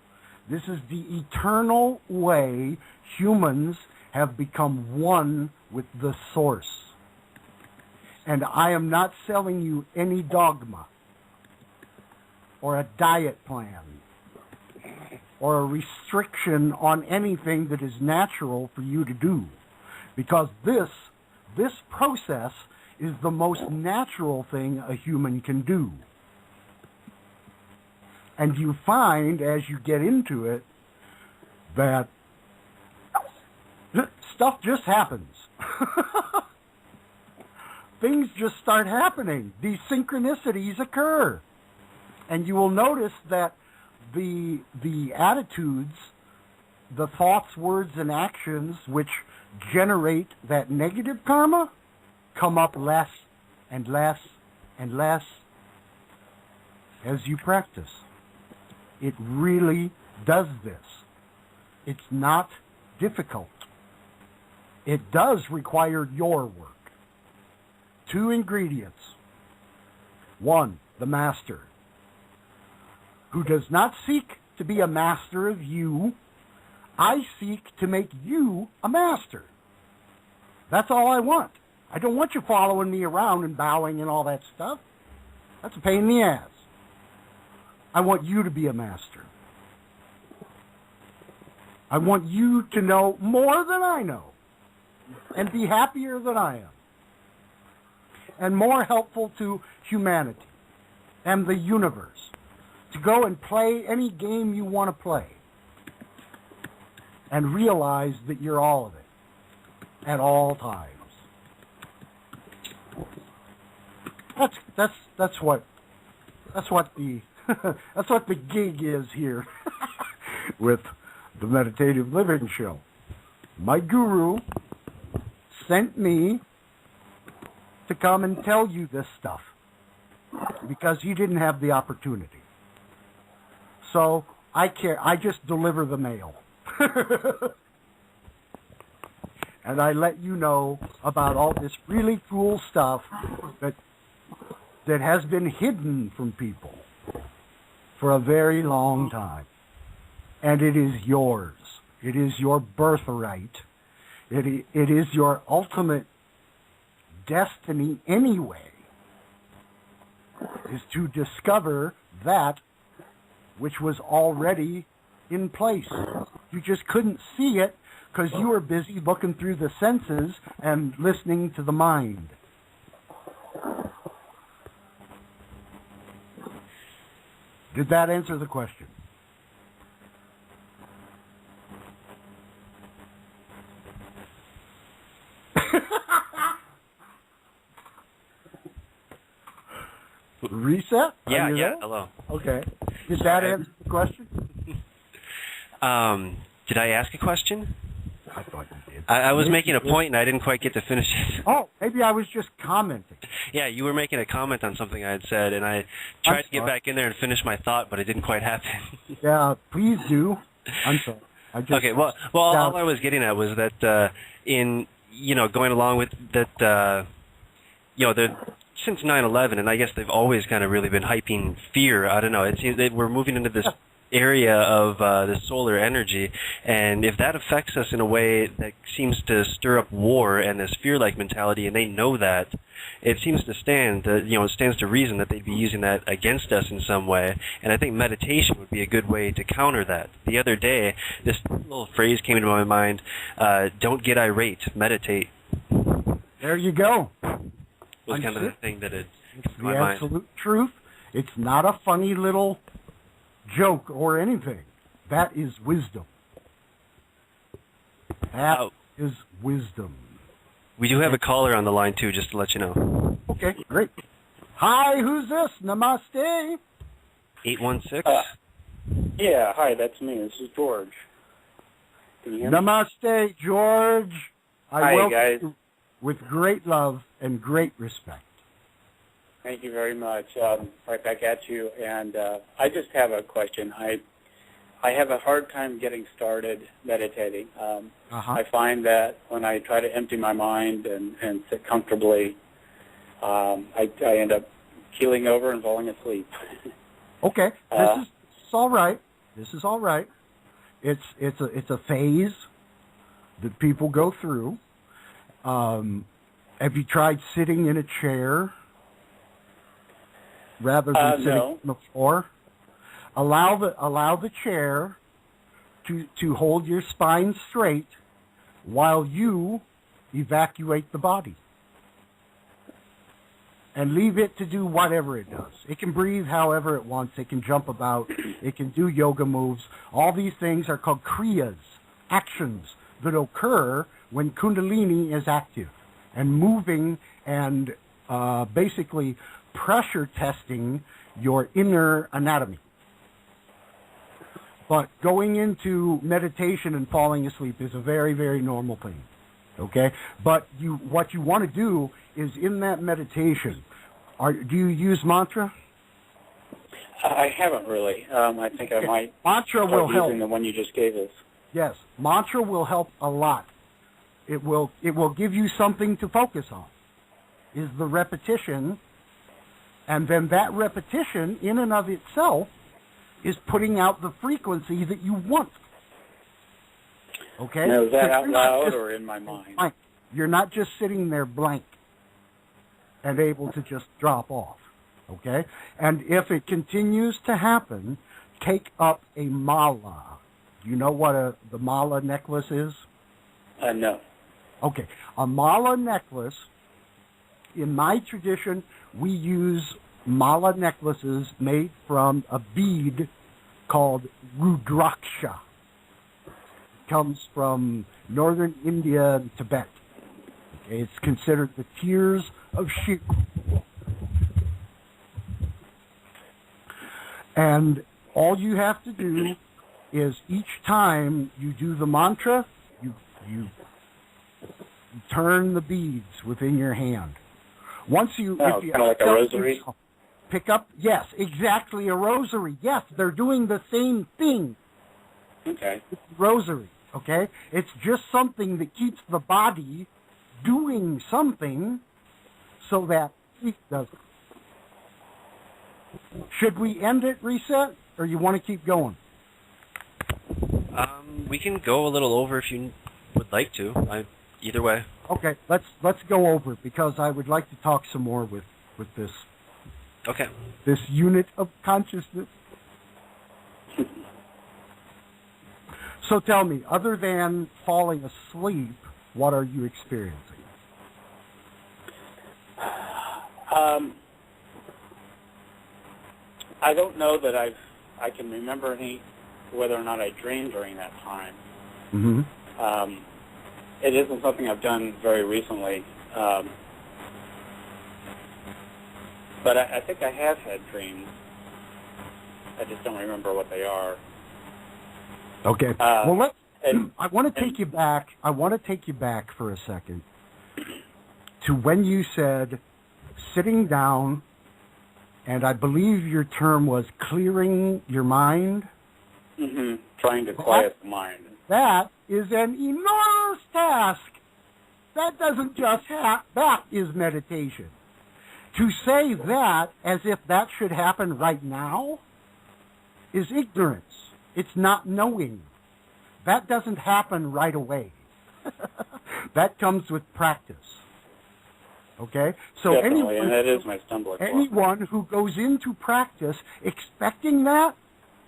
This is the eternal way humans have become one with the source. And I am not selling you any dogma or a diet plan or a restriction on anything that is natural for you to do. Because this process is the most natural thing a human can do. And you find, as you get into it, that stuff just happens. Things just start happening. These synchronicities occur. And you will notice that the attitudes, the thoughts, words, and actions which generate that negative karma come up less and less and less as you practice. It really does this. It's not difficult. It does require your work. 2 ingredients. 1, the master, who does not seek to be a master of you. I seek to make you a master. That's all I want. I don't want you following me around and bowing and all that stuff. That's a pain in the ass. I want you to be a master. I want you to know more than I know and be happier than I am and more helpful to humanity and the universe, to go and play any game you want to play and realize that you're all of it at all times. That's what the that's what the gig is here with the Meditative Living Show. My guru sent me to come and tell you this stuff because he didn't have the opportunity. So I just deliver the mail. And I let you know about all this really cool stuff that has been hidden from people for a very long time. And it is yours. It is your birthright. It is your ultimate destiny anyway, is to discover that which was already in place. You just couldn't see it because you were busy looking through the senses and listening to the mind. Did that answer the question? Reset? Yeah, hello. Okay. Did that answer the question? Did I ask a question? I thought you did. I was making a point and I didn't quite get to finish it. Oh, maybe I was just commenting. Yeah, you were making a comment on something I had said, and I tried to get back in there and finish my thought, but it didn't quite happen. Yeah, please do. I'm sorry. Okay, well, all I was getting at was that in, going along with that, the since 9/11, and I guess they've always kind of really been hyping fear. I don't know. It seems that we're moving into this area of the solar energy, and if that affects us in a way that seems to stir up war and this fear-like mentality, and they know that, it seems to stand that it stands to reason that they'd be using that against us in some way. And I think meditation would be a good way to counter that. The other day, this little phrase came into my mind: "Don't get irate, meditate." There you go. Was kind of the thing that it It's came to my the mind. absolute truth. It's not a funny little joke or anything. That is wisdom. That is wisdom. We do have a caller on the line too, just to let you know. Okay, great. Hi, who's this? Namaste. 816. Yeah, hi, that's me. This is George. Can you hear me? Namaste, George. Hi, welcome guys. you with great love and great respect. Thank you very much. Right back at you. And I just have a question. I have a hard time getting started meditating. I find that when I try to empty my mind and sit comfortably, I end up keeling over and falling asleep. Okay, this is all right. This is all right. It's a phase that people go through. Have you tried sitting in a chair rather than sitting no. on the floor? Allow the chair to hold your spine straight while you evacuate the body. And leave it to do whatever it does. It can breathe however it wants. It can jump about. It can do yoga moves. All these things are called kriyas, actions that occur when Kundalini is active and moving and basically pressure testing your inner anatomy. But going into meditation and falling asleep is a very, very normal thing. Okay? But what you want to do is in that meditation, do you use mantra? I haven't really. I think I might Mantra will start help. using the one you just gave us. Yes, mantra will help a lot. It will give you something to focus on. Is the repetition, and then that repetition in and of itself is putting out the frequency that you want. Okay? Now, is that So out you're not loud just or in my mind? blank. You're not just sitting there blank and able to just drop off. Okay? And if it continues to happen, take up a mala. Do you know what the mala necklace is? No. Okay. A mala necklace, in my tradition, we use mala necklaces made from a bead called rudraksha. It comes from northern India and Tibet. Okay, it's considered the tears of Shiva. And all you have to do is each time you do the mantra, you turn the beads within your hand. Once you, if you kind of like a rosary? Pick up, yes, exactly, a rosary. Yes, they're doing the same thing. Okay. It's rosary, okay? It's just something that keeps the body doing something so that it does it. Should we end it, Reset, or you want to keep going? We can go a little over if you would like to. Either way. Okay, let's go over it because I would like to talk some more with this Okay. this unit of consciousness. So tell me, other than falling asleep, what are you experiencing? I don't know that I can remember whether or not I dreamed during that time. Mm-hmm. It isn't something I've done very recently. But I think I have had dreams. I just don't remember what they are. Okay. Well, I want to take you back. I want to take you back for a second to when you said sitting down, and I believe your term was clearing your mind. Mm-hmm. Trying to quiet the mind. That is an enormous task. That doesn't just that is meditation. To say that as if that should happen right now is ignorance. It's not knowing. That doesn't happen right away. That comes with practice. Okay? So definitely, and that is my stumbling block. Anyone who goes into practice expecting that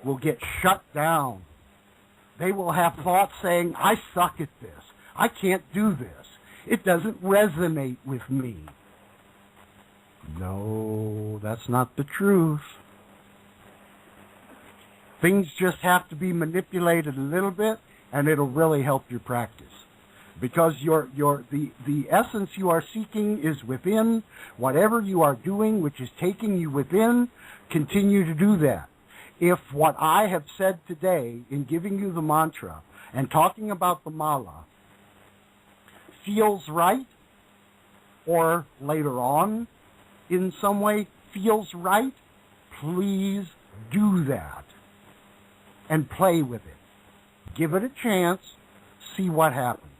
will get shut down. They will have thoughts saying, I suck at this. I can't do this. It doesn't resonate with me. No, that's not the truth. Things just have to be manipulated a little bit, and it'll really help your practice. Because the essence you are seeking is within. Whatever you are doing, which is taking you within, continue to do that. If what I have said today in giving you the mantra and talking about the mala feels right, or later on in some way feels right, please do that and play with it. Give it a chance, see what happens.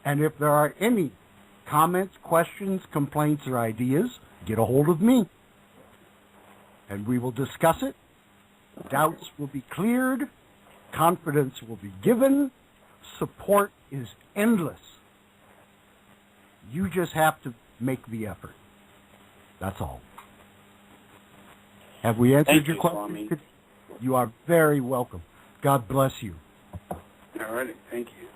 And if there are any comments, questions, complaints, or ideas, get a hold of me. And we will discuss it. Doubts will be cleared. Confidence will be given. Support is endless. You just have to make the effort. That's all. Have we answered your question? Swami. You are very welcome. God bless you. All righty. Thank you.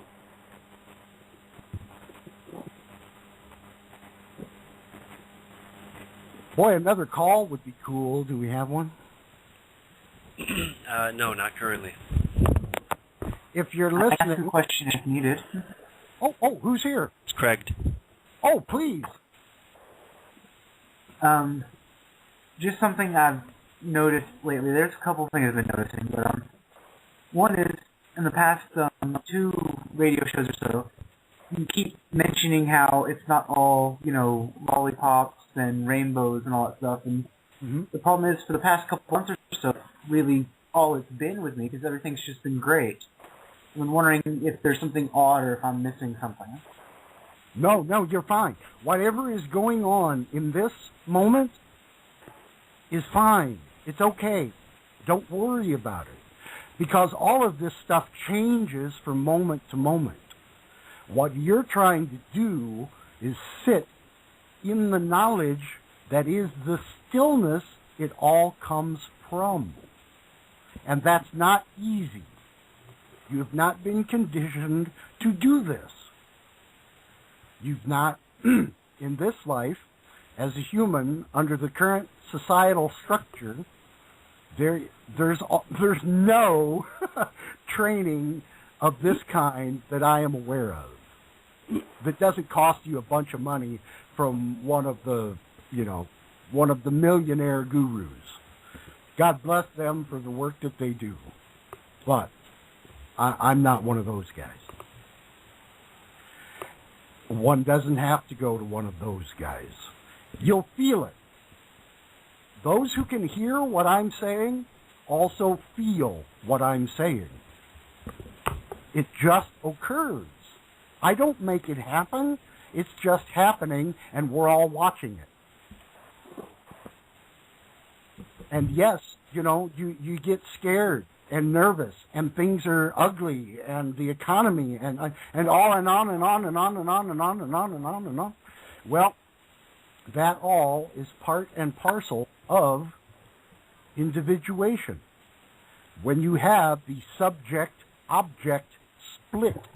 Boy, another call would be cool. Do we have one? No, not currently. If you're I listening... ask a question if needed. Oh, who's here? It's Craig. Oh, please. Just something I've noticed lately. There's a couple things I've been noticing, but one is in the past 2 radio shows or so, you keep mentioning how it's not all, lollipops and rainbows and all that stuff. And the problem is, for the past couple months or so, really all it's been with me, because everything's just been great. I'm wondering if there's something odd or if I'm missing something. No, you're fine. Whatever is going on in this moment is fine. It's okay. Don't worry about it. Because all of this stuff changes from moment to moment. What you're trying to do is sit in the knowledge that is the stillness it all comes from. And that's not easy. You have not been conditioned to do this. You've not, in this life, as a human, under the current societal structure, there's no training of this kind that I am aware of that doesn't cost you a bunch of money from one of the millionaire gurus. God bless them for the work that they do. But I'm not one of those guys. One doesn't have to go to one of those guys. You'll feel it. Those who can hear what I'm saying also feel what I'm saying. It just occurs. I don't make it happen. It's just happening, and we're all watching it. And yes, you get scared and nervous, and things are ugly, and the economy, and all, and on and on and on and on and on and on and on and on. Well, that all is part and parcel of individuation. When you have the subject-object split,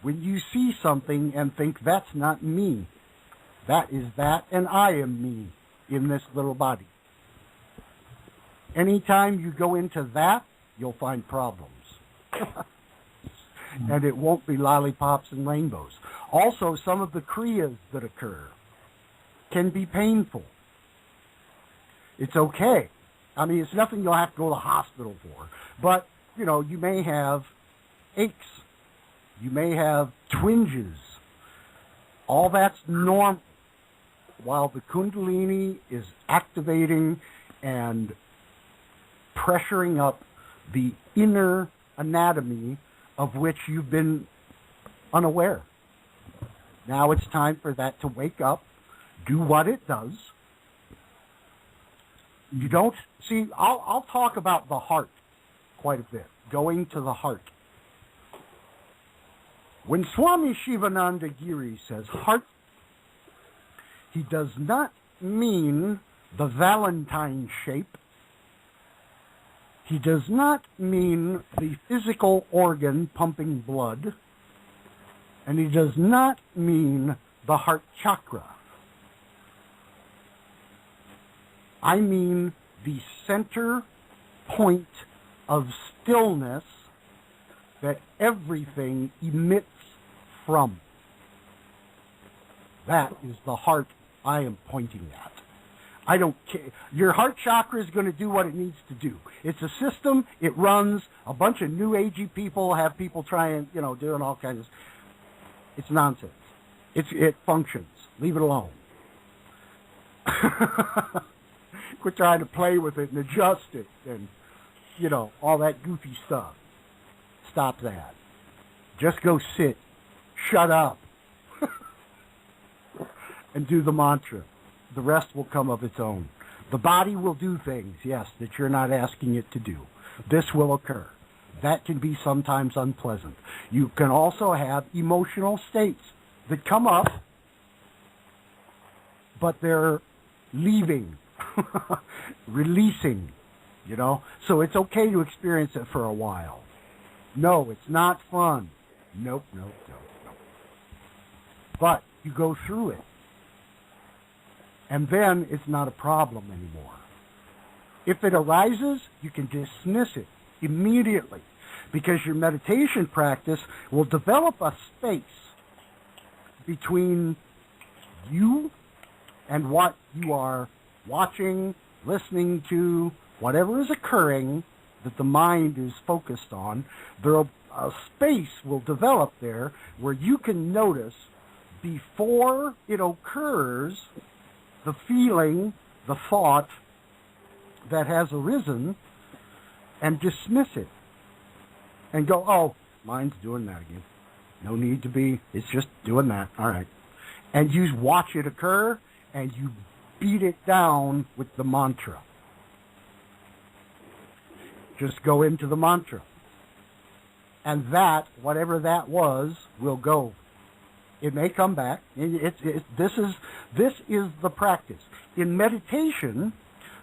when you see something and think, that's not me, that is that, and I am me in this little body. Anytime you go into that, you'll find problems. And it won't be lollipops and rainbows. Also, some of the kriyas that occur can be painful. It's okay. I mean, it's nothing you'll have to go to the hospital for. But, you may have aches. You may have twinges. All that's normal. While the Kundalini is activating and pressuring up the inner anatomy of which you've been unaware. Now it's time for that to wake up, do what it does. You don't see. I'll talk about the heart quite a bit. Going to the heart. When Swami Shivananda Giri says heart, he does not mean the Valentine shape. He does not mean the physical organ pumping blood. And he does not mean the heart chakra. I mean the center point of stillness that everything emits from. That is the heart I am pointing at. I don't care. Your heart chakra is going to do what it needs to do. It's a system. It runs. A bunch of new agey people have people trying, doing all kinds of. It's nonsense. It functions. Leave it alone. Quit trying to play with it and adjust it and, all that goofy stuff. Stop that. Just go sit. Shut up. And do the mantra. The rest will come of its own. The body will do things, yes, that you're not asking it to do. This will occur. That can be sometimes unpleasant. You can also have emotional states that come up, but they're leaving, releasing, So it's okay to experience it for a while. No, it's not fun. Nope. But you go through it. And then it's not a problem anymore. If it arises, you can dismiss it immediately, because your meditation practice will develop a space between you and what you are watching, listening to, whatever is occurring that the mind is focused on. A space will develop there where you can notice before it occurs the feeling, the thought that has arisen, and dismiss it. And go, oh, mind's doing that again. No need to be, it's just doing that. All right. And you watch it occur, and you beat it down with the mantra. Just go into the mantra. And that, whatever that was, will go. It may come back. This is the practice. In meditation,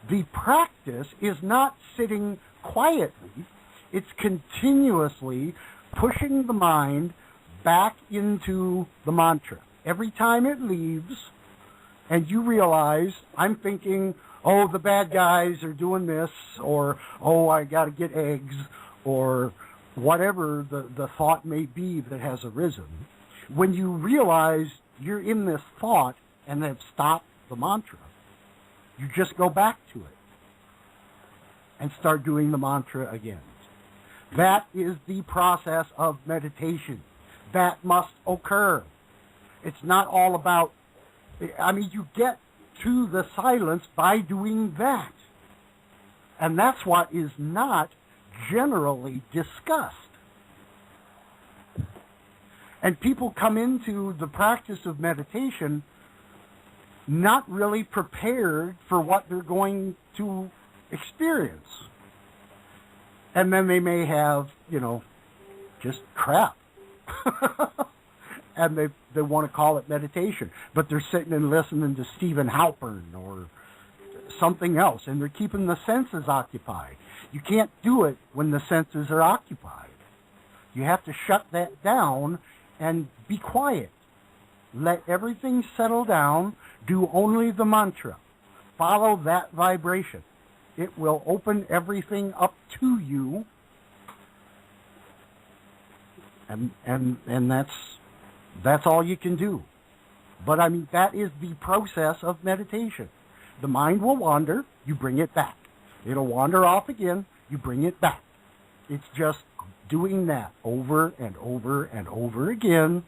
the practice is not sitting quietly. It's continuously pushing the mind back into the mantra. Every time it leaves, and you realize, I'm thinking, oh, the bad guys are doing this, or, oh, I got to get eggs, or whatever the thought may be that has arisen. When you realize you're in this thought and have stopped the mantra, you just go back to it and start doing the mantra again. That is the process of meditation. That must occur. It's not all about, you get to the silence by doing that. And that's what is not generally discussed. And people come into the practice of meditation not really prepared for what they're going to experience. And then they may have, just crap. And they want to call it meditation. But they're sitting and listening to Stephen Halpern or something else. And they're keeping the senses occupied. You can't do it when the senses are occupied. You have to shut that down and be quiet. Let everything settle down. Do only the mantra. Follow that vibration. It will open everything up to you. And that's all you can do. But that is the process of meditation. The mind will wander, you bring it back. It'll wander off again, you bring it back. It's just doing that over and over and over again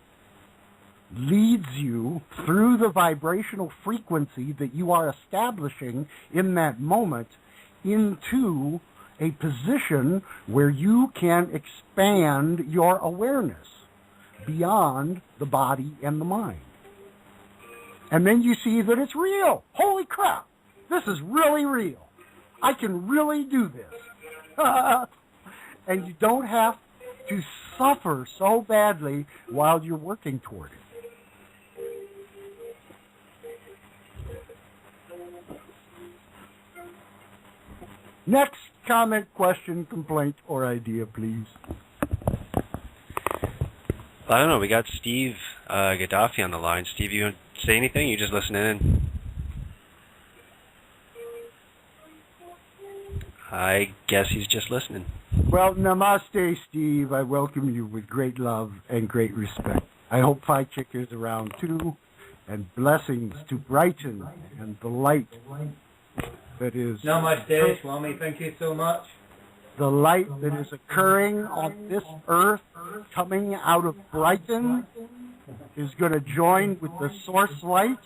leads you through the vibrational frequency that you are establishing in that moment into a position where you can expand your awareness beyond the body and the mind. And then you see that it's real. Holy crap, this is really real. I can really do this. And you don't have to suffer so badly while you're working toward it. Next comment, question, complaint, or idea, please. I don't know. We got Steve Gaddafi on the line. Steve, you want to say anything? You just listening in? I guess he's just listening. Well, namaste, Steve. I welcome you with great love and great respect. I hope Phi Chick is around too, and blessings to brighten and the light that is... Namaste, Swami. Thank you so much. The light that is occurring on this earth, coming out of Brighton, is going to join with the source light,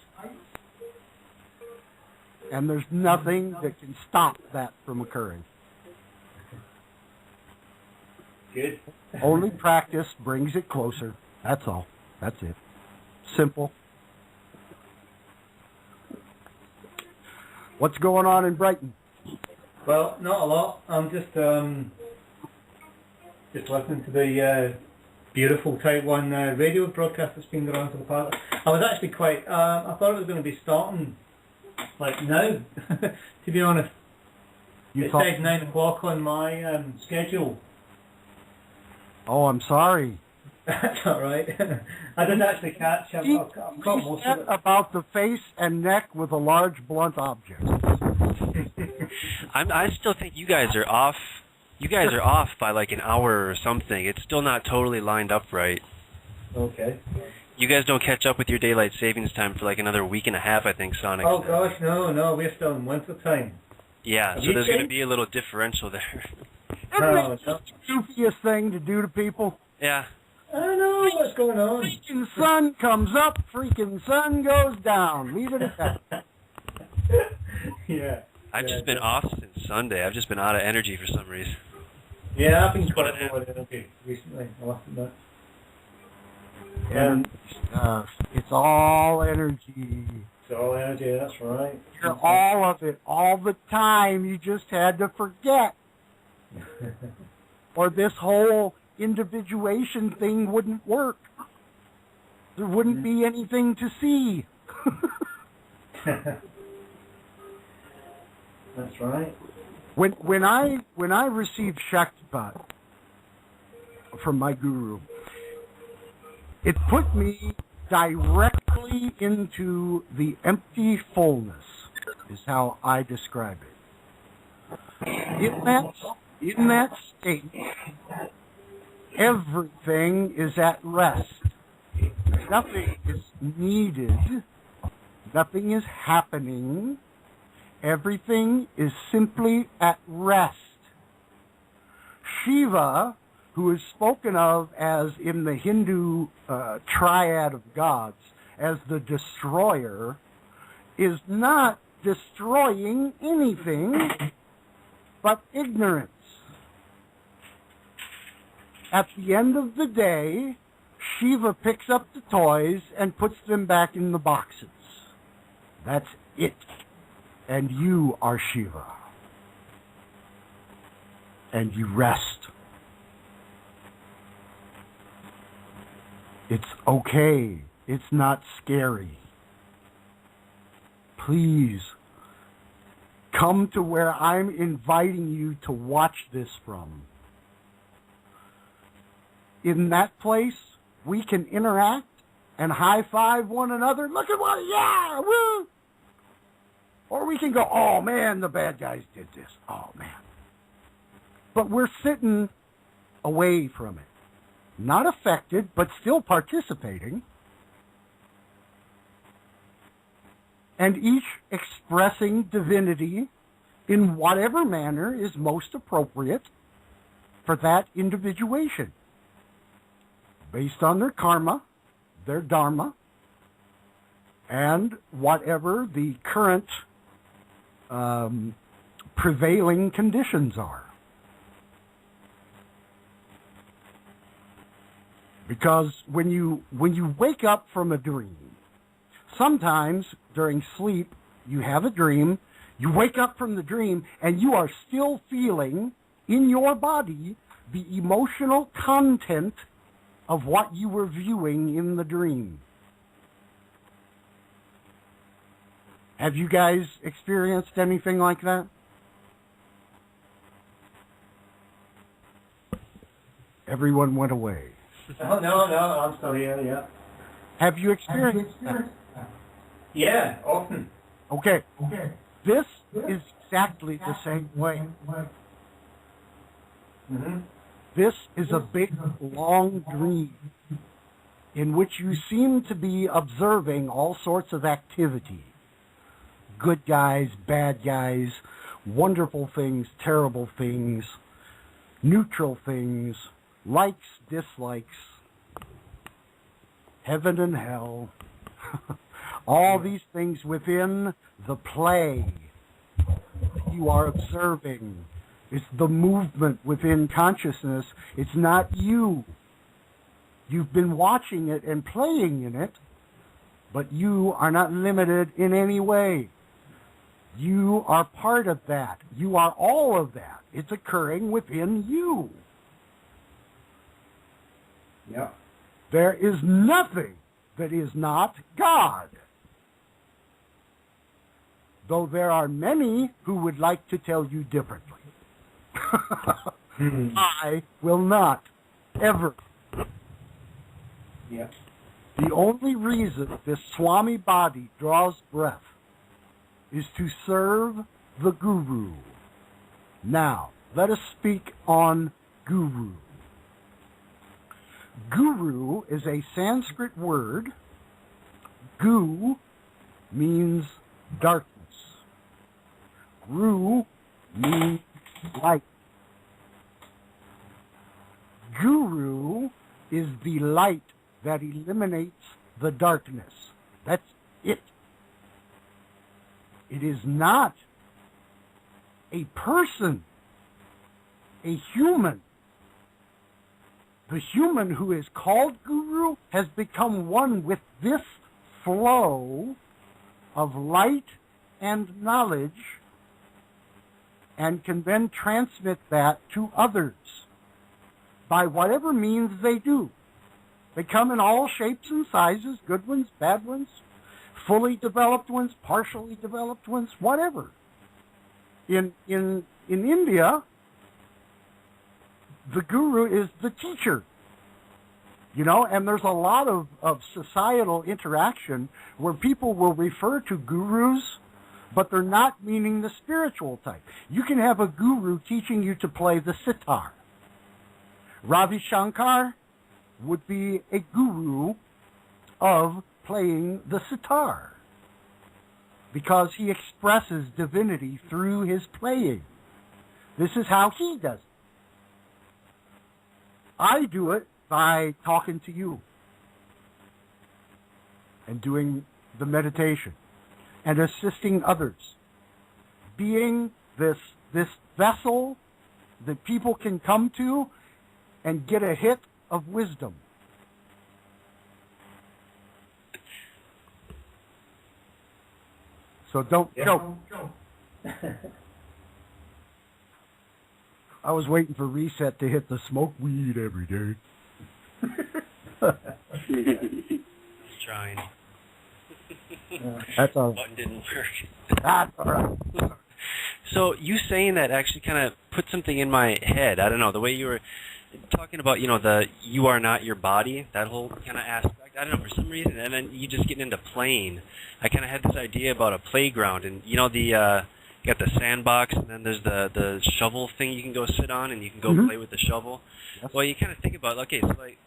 and there's nothing that can stop that from occurring. Good. Only practice brings it closer. That's all. That's it. Simple. What's going on in Brighton? Well, not a lot. I'm just listening to the beautiful Type 1 radio broadcast that's been going on for the past... I was actually quite... I thought it was going to be starting, like, now, to be honest. It says 9 o'clock on my schedule. Oh, I'm sorry. That's all right. I didn't actually catch. I've got most of it. About the face and neck with a large blunt object. I still think you guys are off. You guys are off by like an hour or something. It's still not totally lined up right. Okay. You guys don't catch up with your daylight savings time for like another week and a half, I think, Sonic. Oh gosh, no, we're still in winter time. Yeah, so there's going to be a little differential there. Isn't it the goofiest thing to do to people? Yeah. I don't know what's going on. Freaking sun comes up, freaking sun goes down. Leave it at that. Yeah. I've just been off since Sunday. I've just been out of energy for some reason. Yeah, I've been quite out of energy recently, I must admit. And it's all energy. It's all energy, that's right. You're all of it, all the time. You just had to forget. Or this whole individuation thing wouldn't work. There wouldn't be anything to see. That's right. When I received Shaktipat from my guru, it put me directly into the empty fullness, is how I describe it. In that state, everything is at rest. Nothing is needed. Nothing is happening. Everything is simply at rest. Shiva, who is spoken of as in the Hindu triad of gods as the destroyer, is not destroying anything but ignorance. At the end of the day, Shiva picks up the toys and puts them back in the boxes. That's it. And you are Shiva. And you rest. It's okay. It's not scary. Please, come to where I'm inviting you to watch this from. In that place, we can interact and high-five one another. Look at what, yeah, woo! Or we can go, oh, man, the bad guys did this. Oh, man. But we're sitting away from it. Not affected, but still participating. And each expressing divinity in whatever manner is most appropriate for that individuation, based on their karma, their dharma, and whatever the current prevailing conditions are. Because when you wake up from a dream, sometimes during sleep, you have a dream, you wake up from the dream, and you are still feeling in your body the emotional content of what you were viewing in the dream. Have you guys experienced anything like that? Everyone went away. Oh, no, I'm still here, yeah. Have you experienced that? Yeah, often. Okay. This is exactly the same way. Mm-hmm. This is a big, long dream in which you seem to be observing all sorts of activity. Good guys, bad guys, wonderful things, terrible things, neutral things, likes, dislikes, heaven and hell, all these things within the play you are observing. It's the movement within consciousness. It's not you. You've been watching it and playing in it, but you are not limited in any way. You are part of that. You are all of that. It's occurring within you. Yep. There is nothing that is not God. Though there are many who would like to tell you differently. I will not, ever. Yep. The only reason this Swami body draws breath is to serve the Guru. Now, let us speak on Guru. Guru is a Sanskrit word. Gu means darkness. Ru means light. Guru is the light that eliminates the darkness. That's it. It is not a person, a human. The human who is called Guru has become one with this flow of light and knowledge and can then transmit that to others by whatever means they do. They come in all shapes and sizes, good ones, bad ones, fully developed ones, partially developed ones, whatever. In India, the guru is the teacher, you know, and there's a lot of societal interaction where people will refer to gurus, but they're not meaning the spiritual type. You can have a guru teaching you to play the sitar. Ravi Shankar would be a guru of playing the sitar because he expresses divinity through his playing. This is how he does it. I do it by talking to you and doing the meditation and assisting others, being this vessel that people can come to and get a hit of wisdom. So don't choke. I was waiting for Reset to hit the smoke weed every day. Trying. That's all. Button didn't work. That's all right. So you saying that actually kind of put something in my head. I don't know, the way you were talking about, you know, the you are not your body, that whole kind of aspect. I don't know, for some reason, and then you just getting into playing. I kind of had this idea about a playground, and you know you got the sandbox, and then there's the shovel thing you can go sit on, and you can go play with the shovel. Yes. Well, you kind of think about, okay, so like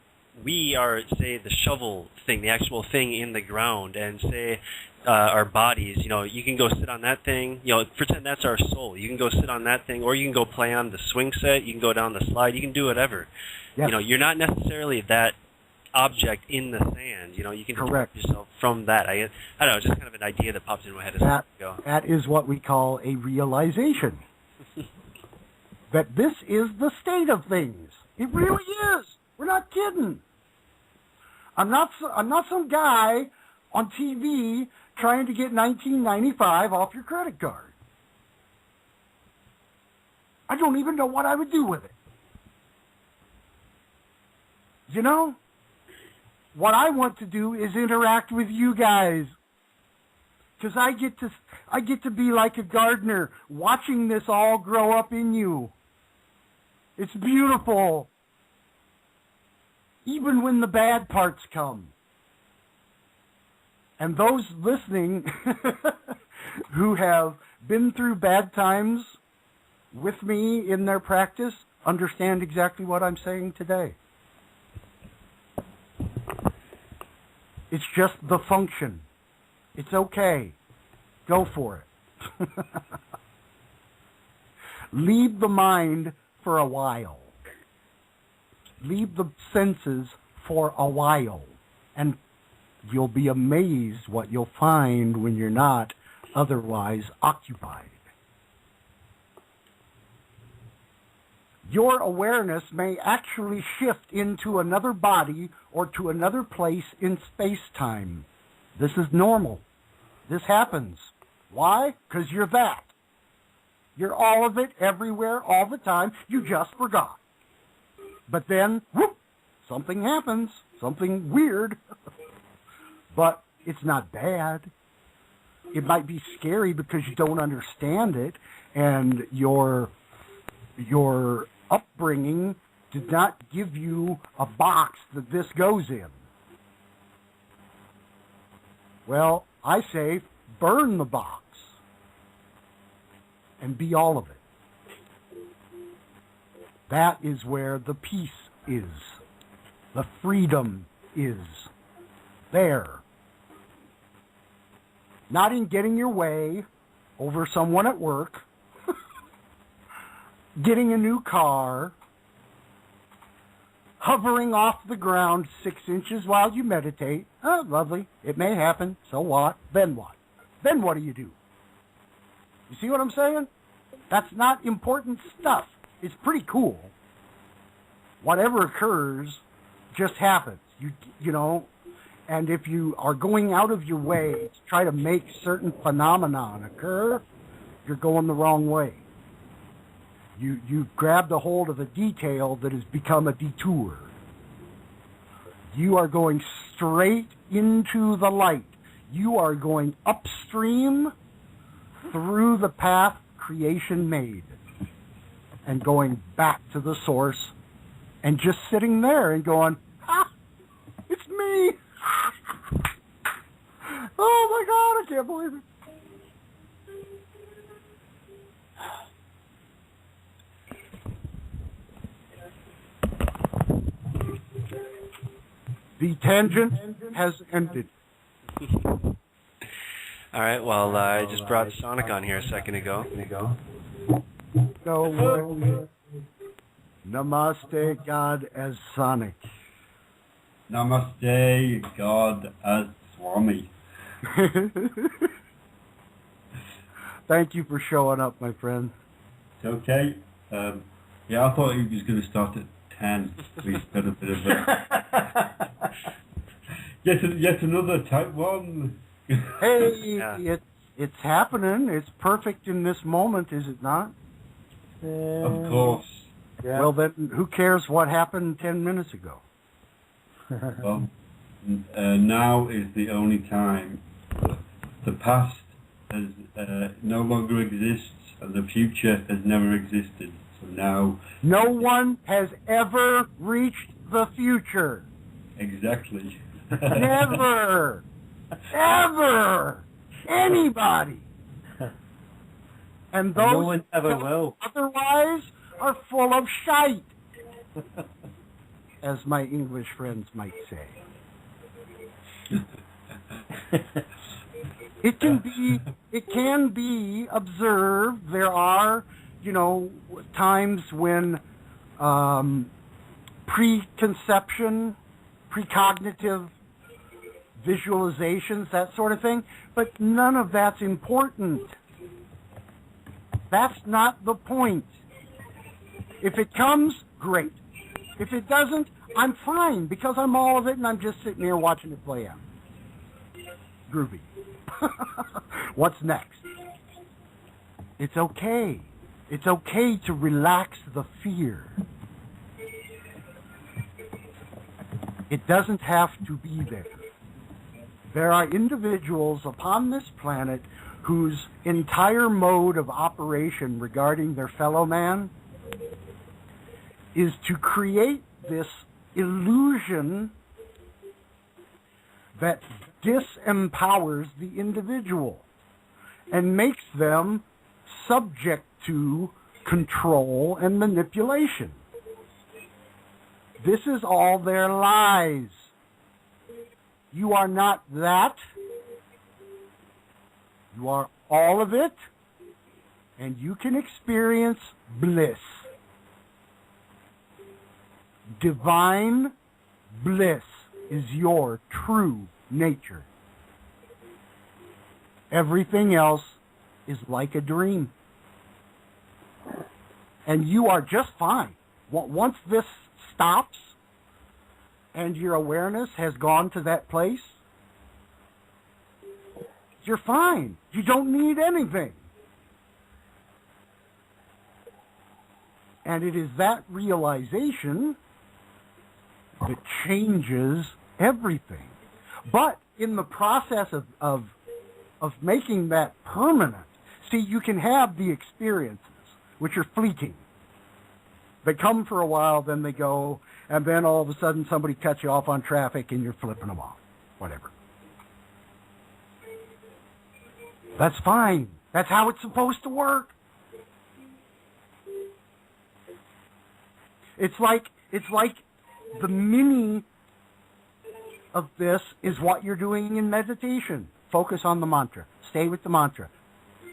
we are, say, the shovel thing, the actual thing in the ground, and say our bodies, you know, you can go sit on that thing, you know, pretend that's our soul. You can go sit on that thing, or you can go play on the swing set, you can go down the slide, you can do whatever. Yes. You know, you're not necessarily that object in the sand, you know, you can detach yourself from that. I don't know, just kind of an idea that popped into my head a second ago. That is what we call a realization. That this is the state of things. It really is. We're not kidding. I'm not some guy on TV trying to get $19.95 off your credit card. I don't even know what I would do with it. You know, what I want to do is interact with you guys. Because I get to be like a gardener, watching this all grow up in you. It's beautiful. Even when the bad parts come. And those listening who have been through bad times with me in their practice understand exactly what I'm saying today. It's just the function. It's okay. Go for it. Leave the mind for a while. Leave the senses for a while. And you'll be amazed what you'll find when you're not otherwise occupied. Your awareness may actually shift into another body or to another place in space-time. This is normal. This happens. Why? Because you're that. You're all of it, everywhere, all the time. You just forgot. But then, whoop, something happens. Something weird. But it's not bad. It might be scary because you don't understand it, and your upbringing did not give you a box that this goes in. Well, I say burn the box and be all of it. That is where the peace is. The freedom is there. Not in getting your way over someone at work, getting a new car, hovering off the ground 6 inches while you meditate. Oh, lovely. It may happen. So what? Then what? Then what do? You see what I'm saying? That's not important stuff. It's pretty cool. Whatever occurs just happens. You know, and if you are going out of your way to try to make certain phenomenon occur, you're going the wrong way. You've grabbed a hold of a detail that has become a detour. You are going straight into the light. You are going upstream through the path creation made and going back to the source and just sitting there and going, ah, it's me. Oh my God, I can't believe it. The tangent has ended. All right, well, I just brought Sonic on here a second ago. No. Namaste, God as Sonic. Namaste, God as Swami. Thank you for showing up, my friend. It's okay. Yeah, I thought he was going to start at 10. We've got a bit of a... Yet another type 1. Hey, Yeah. It's happening. It's perfect in this moment, is it not? Of course. Yeah. Well, then, who cares what happened 10 minutes ago? Well, now is the only time. The past has no longer exists, and the future has never existed. So now... No one has ever reached the future. Exactly. Never. Ever. Anybody. And those no one ever will. Otherwise are full of shite. As my English friends might say. It can be observed. There are, times when preconception, precognitive visualizations, that sort of thing, but none of that's important. That's not the point. If it comes, great. If it doesn't, I'm fine, because I'm all of it and I'm just sitting here watching it play out. groovy. What's next? It's okay. It's okay to relax the fear. It doesn't have to be there. There are individuals upon this planet whose entire mode of operation regarding their fellow man is to create this illusion that disempowers the individual and makes them subject to control and manipulation. This is all their lies. You are not that. You are all of it, and you can experience bliss. Divine bliss is your true nature. Everything else is like a dream. And you are just fine. Once this stops and your awareness has gone to that place, you're fine. You don't need anything. And it is that realization that changes everything. But in the process of making that permanent, see, you can have the experiences, which are fleeting. They come for a while, then they go, and then all of a sudden somebody cuts you off on traffic and you're flipping them off. Whatever. That's fine. That's how it's supposed to work. It's like the mini of this is what you're doing in meditation. Focus on the mantra. Stay with the mantra.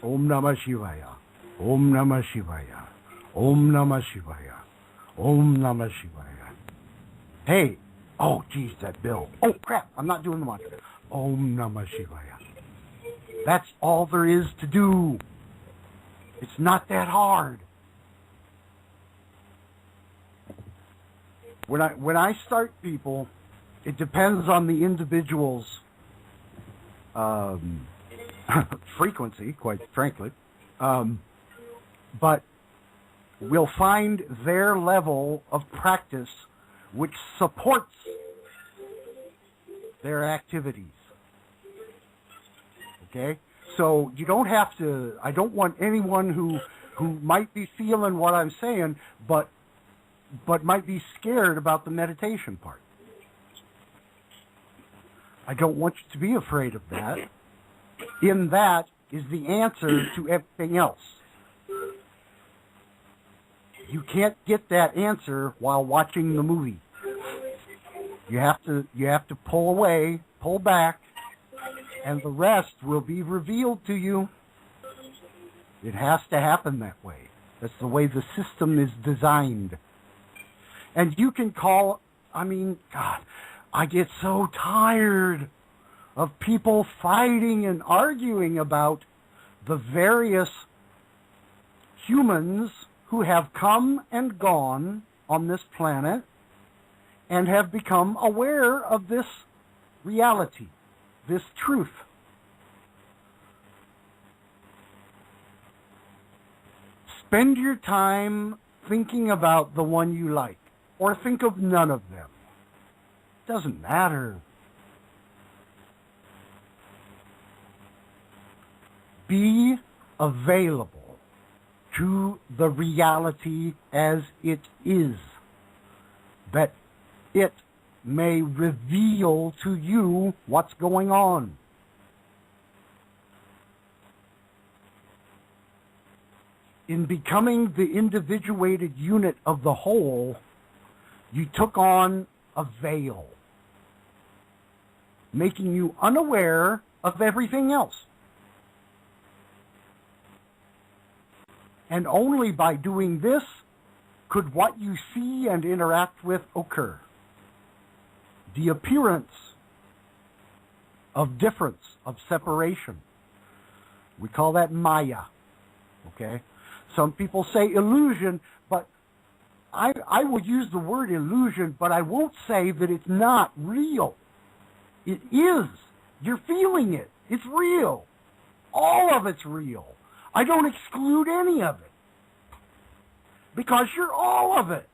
Om Namah Shivaya. Om Namah Shivaya. Om Namah Shivaya. Om Namah Shivaya. Hey. Oh, geez, that bill. Oh, crap. I'm not doing the mantra. Om Namah Shivaya. That's all there is to do. It's not that hard. When I start people, it depends on the individual's frequency, quite frankly. But we'll find their level of practice which supports their activities. Okay? So you don't have to, I don't want anyone who might be feeling what I'm saying, but might be scared about the meditation part. I don't want you to be afraid of that. In that is the answer to everything else. You can't get that answer while watching the movie. You have to pull away, pull back, and the rest will be revealed to you. It has to happen that way. That's the way the system is designed. And you can call, God, I get so tired of people fighting and arguing about the various humans who have come and gone on this planet and have become aware of this reality, this truth. Spend your time thinking about the one you like, or think of none of them. Doesn't matter. Be available to the reality as it is, that it may reveal to you what's going on. In becoming the individuated unit of the whole, you took on a veil, making you unaware of everything else. And only by doing this could what you see and interact with occur. The appearance of difference, of separation. We call that Maya. Okay? Some people say illusion, but I would use the word illusion, but I won't say that it's not real. It is You're feeling it. It's real. All of it's real. I don't exclude any of it. Because you're all of it.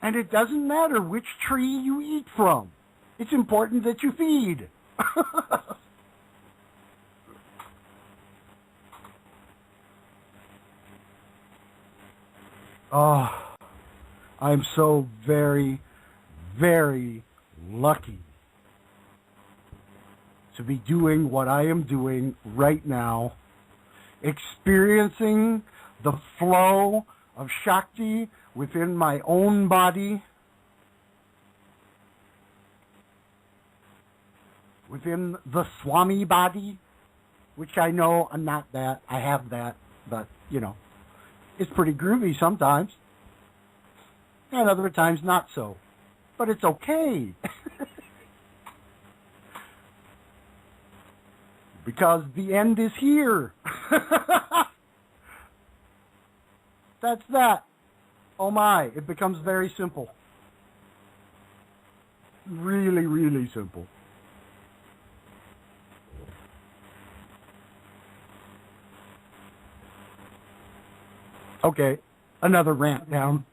And it doesn't matter which tree you eat from. It's important that you feed. Oh, I'm so very, very lucky to be doing what I am doing right now, experiencing the flow of Shakti within my own body, within the Swami body, which I know I'm not that, I have that, but, you know, it's pretty groovy sometimes, and other times not so, but it's okay. Because the end is here. That's that. Oh my, it becomes very simple. Really, really simple. Okay, another rant down.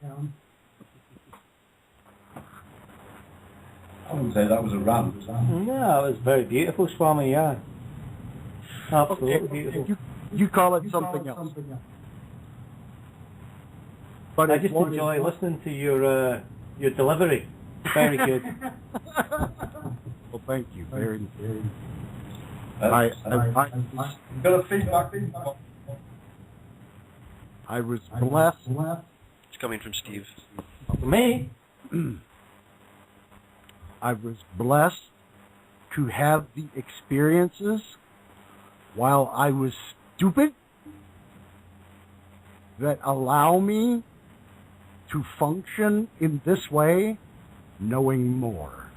I wouldn't say that was a rant. No, it was very beautiful, Swami, yeah. Absolutely Okay, beautiful. you call it something else. But I just enjoy listening to your delivery. Very good. Well, thank you. Very, very. Got a feedback. I was blessed. It's coming from Steve. Me? I was blessed to have the experiences while I was stupid that allow me to function in this way, knowing more.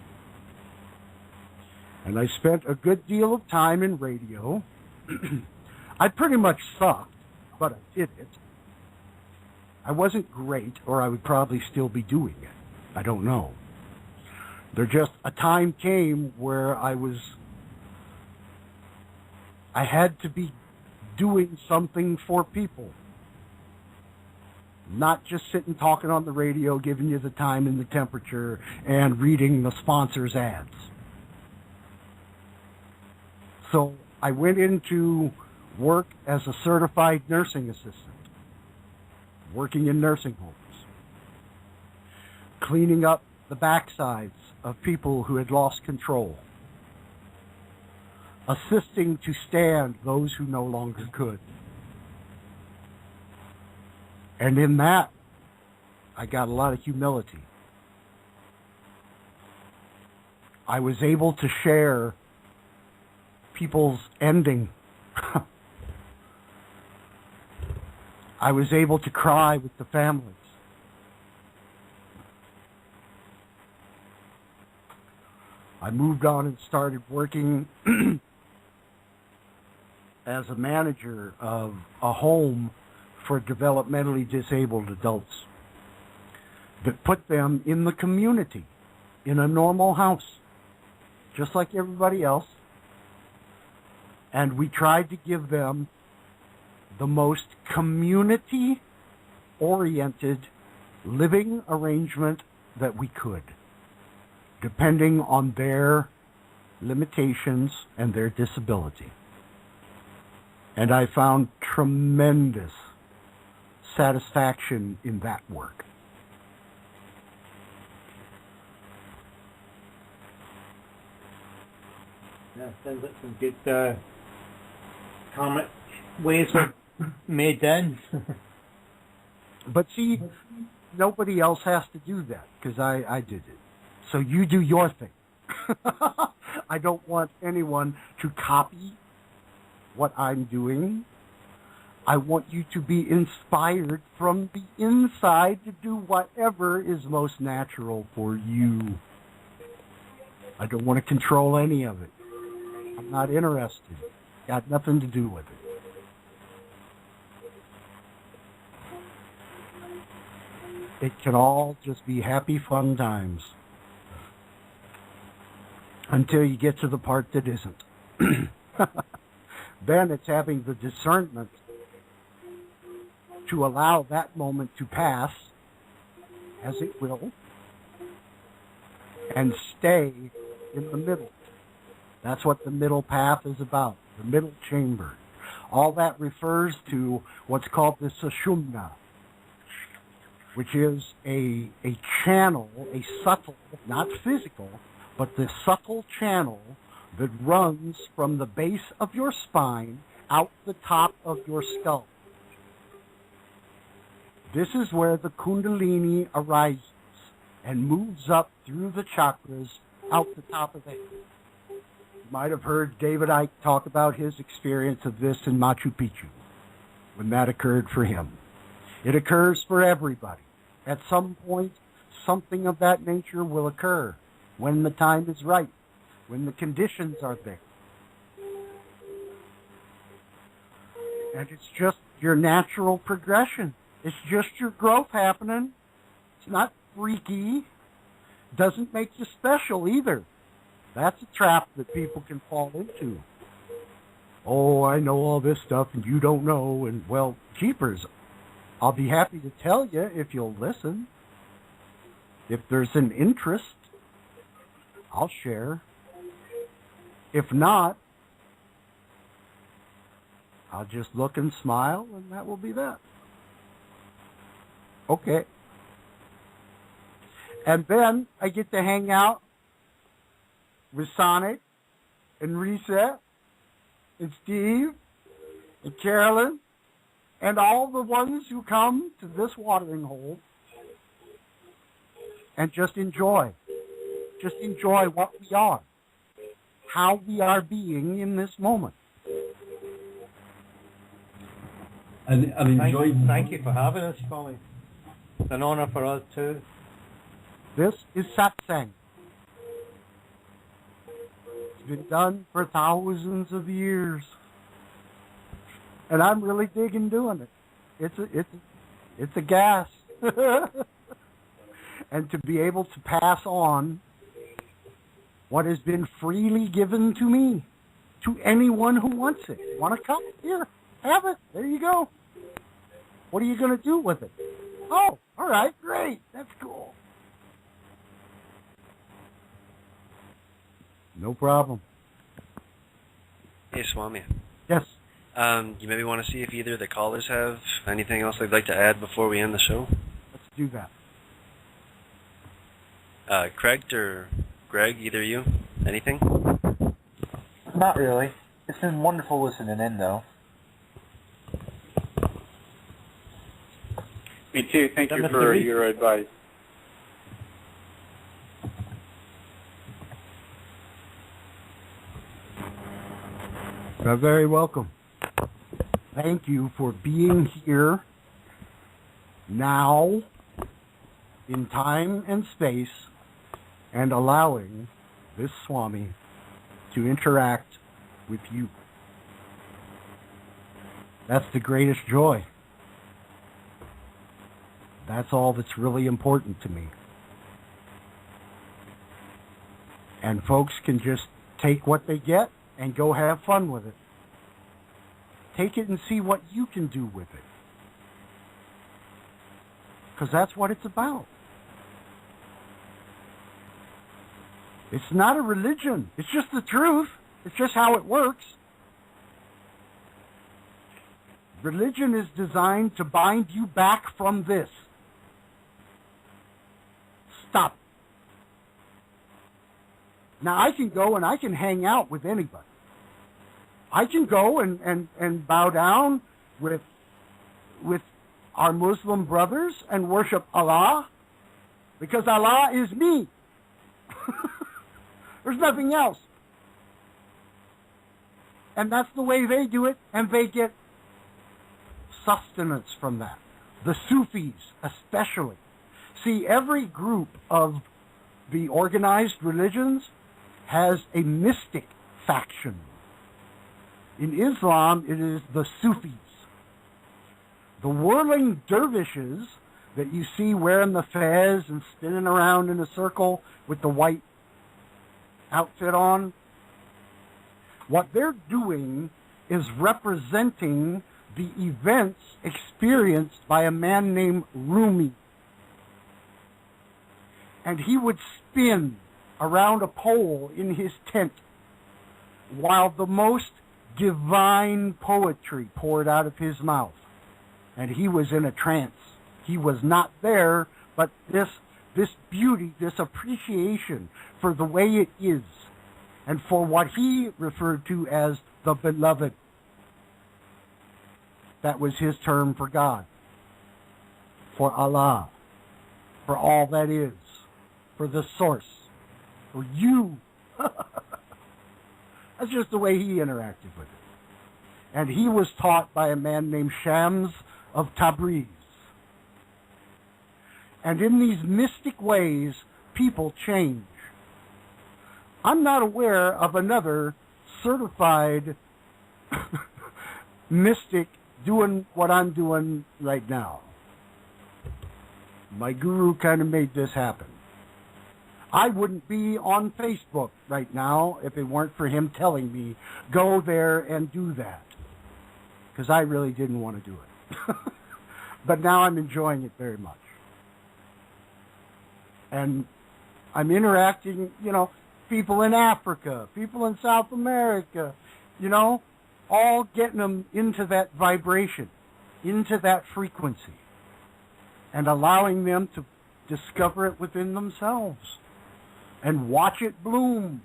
And I spent a good deal of time in radio. I pretty much sucked, but I did it. I wasn't great, or I would probably still be doing it. I don't know. There just a time came where I had to be doing something for people. Not just sitting talking on the radio, giving you the time and the temperature, and reading the sponsors' ads. So I went into work as a certified nursing assistant, working in nursing homes, cleaning up the backsides of people who had lost control, assisting to stand those who no longer could. And in that, I got a lot of humility. I was able to share people's ending. I was able to cry with the families. I moved on and started working as a manager of a home for developmentally disabled adults that put them in the community, in a normal house, just like everybody else. And we tried to give them the most community-oriented living arrangement that we could, depending on their limitations and their disability. And I found tremendous satisfaction in that work. Yeah, sounds like some good karmic ways were made then. But see, nobody else has to do that, because I did it. So you do your thing. I don't want anyone to copy what I'm doing. I want you to be inspired from the inside to do whatever is most natural for you. I don't want to control any of it. I'm not interested. Got nothing to do with it. It can all just be happy, fun times. until you get to the part that isn't. Then it's having the discernment to allow that moment to pass, as it will, and stay in the middle. That's what the middle path is about, the middle chamber. All that refers to what's called the sushumna, which is a channel, a subtle, not physical, but the subtle channel that runs from the base of your spine out the top of your skull. This is where the kundalini arises and moves up through the chakras out the top of the head. You might have heard David Icke talk about his experience of this in Machu Picchu, when that occurred for him. It occurs for everybody. At some point, something of that nature will occur when the time is right, when the conditions are there. And it's just your natural progression. It's just your growth happening. It's not freaky. Doesn't make you special either. That's a trap that people can fall into. Oh, I know all this stuff and you don't know. And, well, jeepers, I'll be happy to tell you if you'll listen. If there's an interest, I'll share. If not, I'll just look and smile, and that will be that. Okay. And then I get to hang out with Sonic and Reset and Steve and Carolyn and all the ones who come to this watering hole and just enjoy. Just enjoy what we are, how we are being in this moment. And enjoy. Thank you for having us, Swami. It's an honor for us too. This is satsang. It's been done for thousands of years, and I'm really digging doing it. It's a gas, and to be able to pass on what has been freely given to me, to anyone who wants it. Want to come? Here, have it. There you go. What are you going to do with it? Oh, all right, great. That's cool. No problem. Hey, Swami. Yes. You maybe want to see if either of the callers have anything else they'd like to add before we end the show? Let's do that. Craig or Greg, either of you? Anything? Not really. It's been wonderful listening in, though. Me too. Thank you for your advice. You're very welcome. Thank you for being here now in time and space and allowing this Swami to interact with you. That's the greatest joy. That's all that's really important to me. And folks can just take what they get and go have fun with it. Take it and see what you can do with it. Because that's what it's about. It's not a religion. It's just the truth. It's just how it works. Religion is designed to bind you back from this. Stop. Now, I can go and I can hang out with anybody. I can go and bow down with our Muslim brothers and worship Allah, because Allah is me. There's nothing else. And that's the way they do it, and they get sustenance from that. The Sufis especially. See, every group of the organized religions has a mystic faction. In Islam, it is the Sufis. The whirling dervishes that you see wearing the fez and spinning around in a circle with the white outfit on, what they're doing is representing the events experienced by a man named Rumi. And he would spin around a pole in his tent while the most divine poetry poured out of his mouth. And he was in a trance. He was not there, but this beauty, this appreciation for the way it is, and for what he referred to as the beloved. That was his term for God, for Allah, for all that is, for the source, for you. That's just the way he interacted with it. And he was taught by a man named Shams of Tabriz. And in these mystic ways, people change. I'm not aware of another certified mystic doing what I'm doing right now. My guru kind of made this happen. I wouldn't be on Facebook right now if it weren't for him telling me, go there and do that. Because I really didn't want to do it. But now I'm enjoying it very much. And I'm interacting, people in Africa, people in South America, all getting them into that vibration, into that frequency, and allowing them to discover it within themselves and watch it bloom.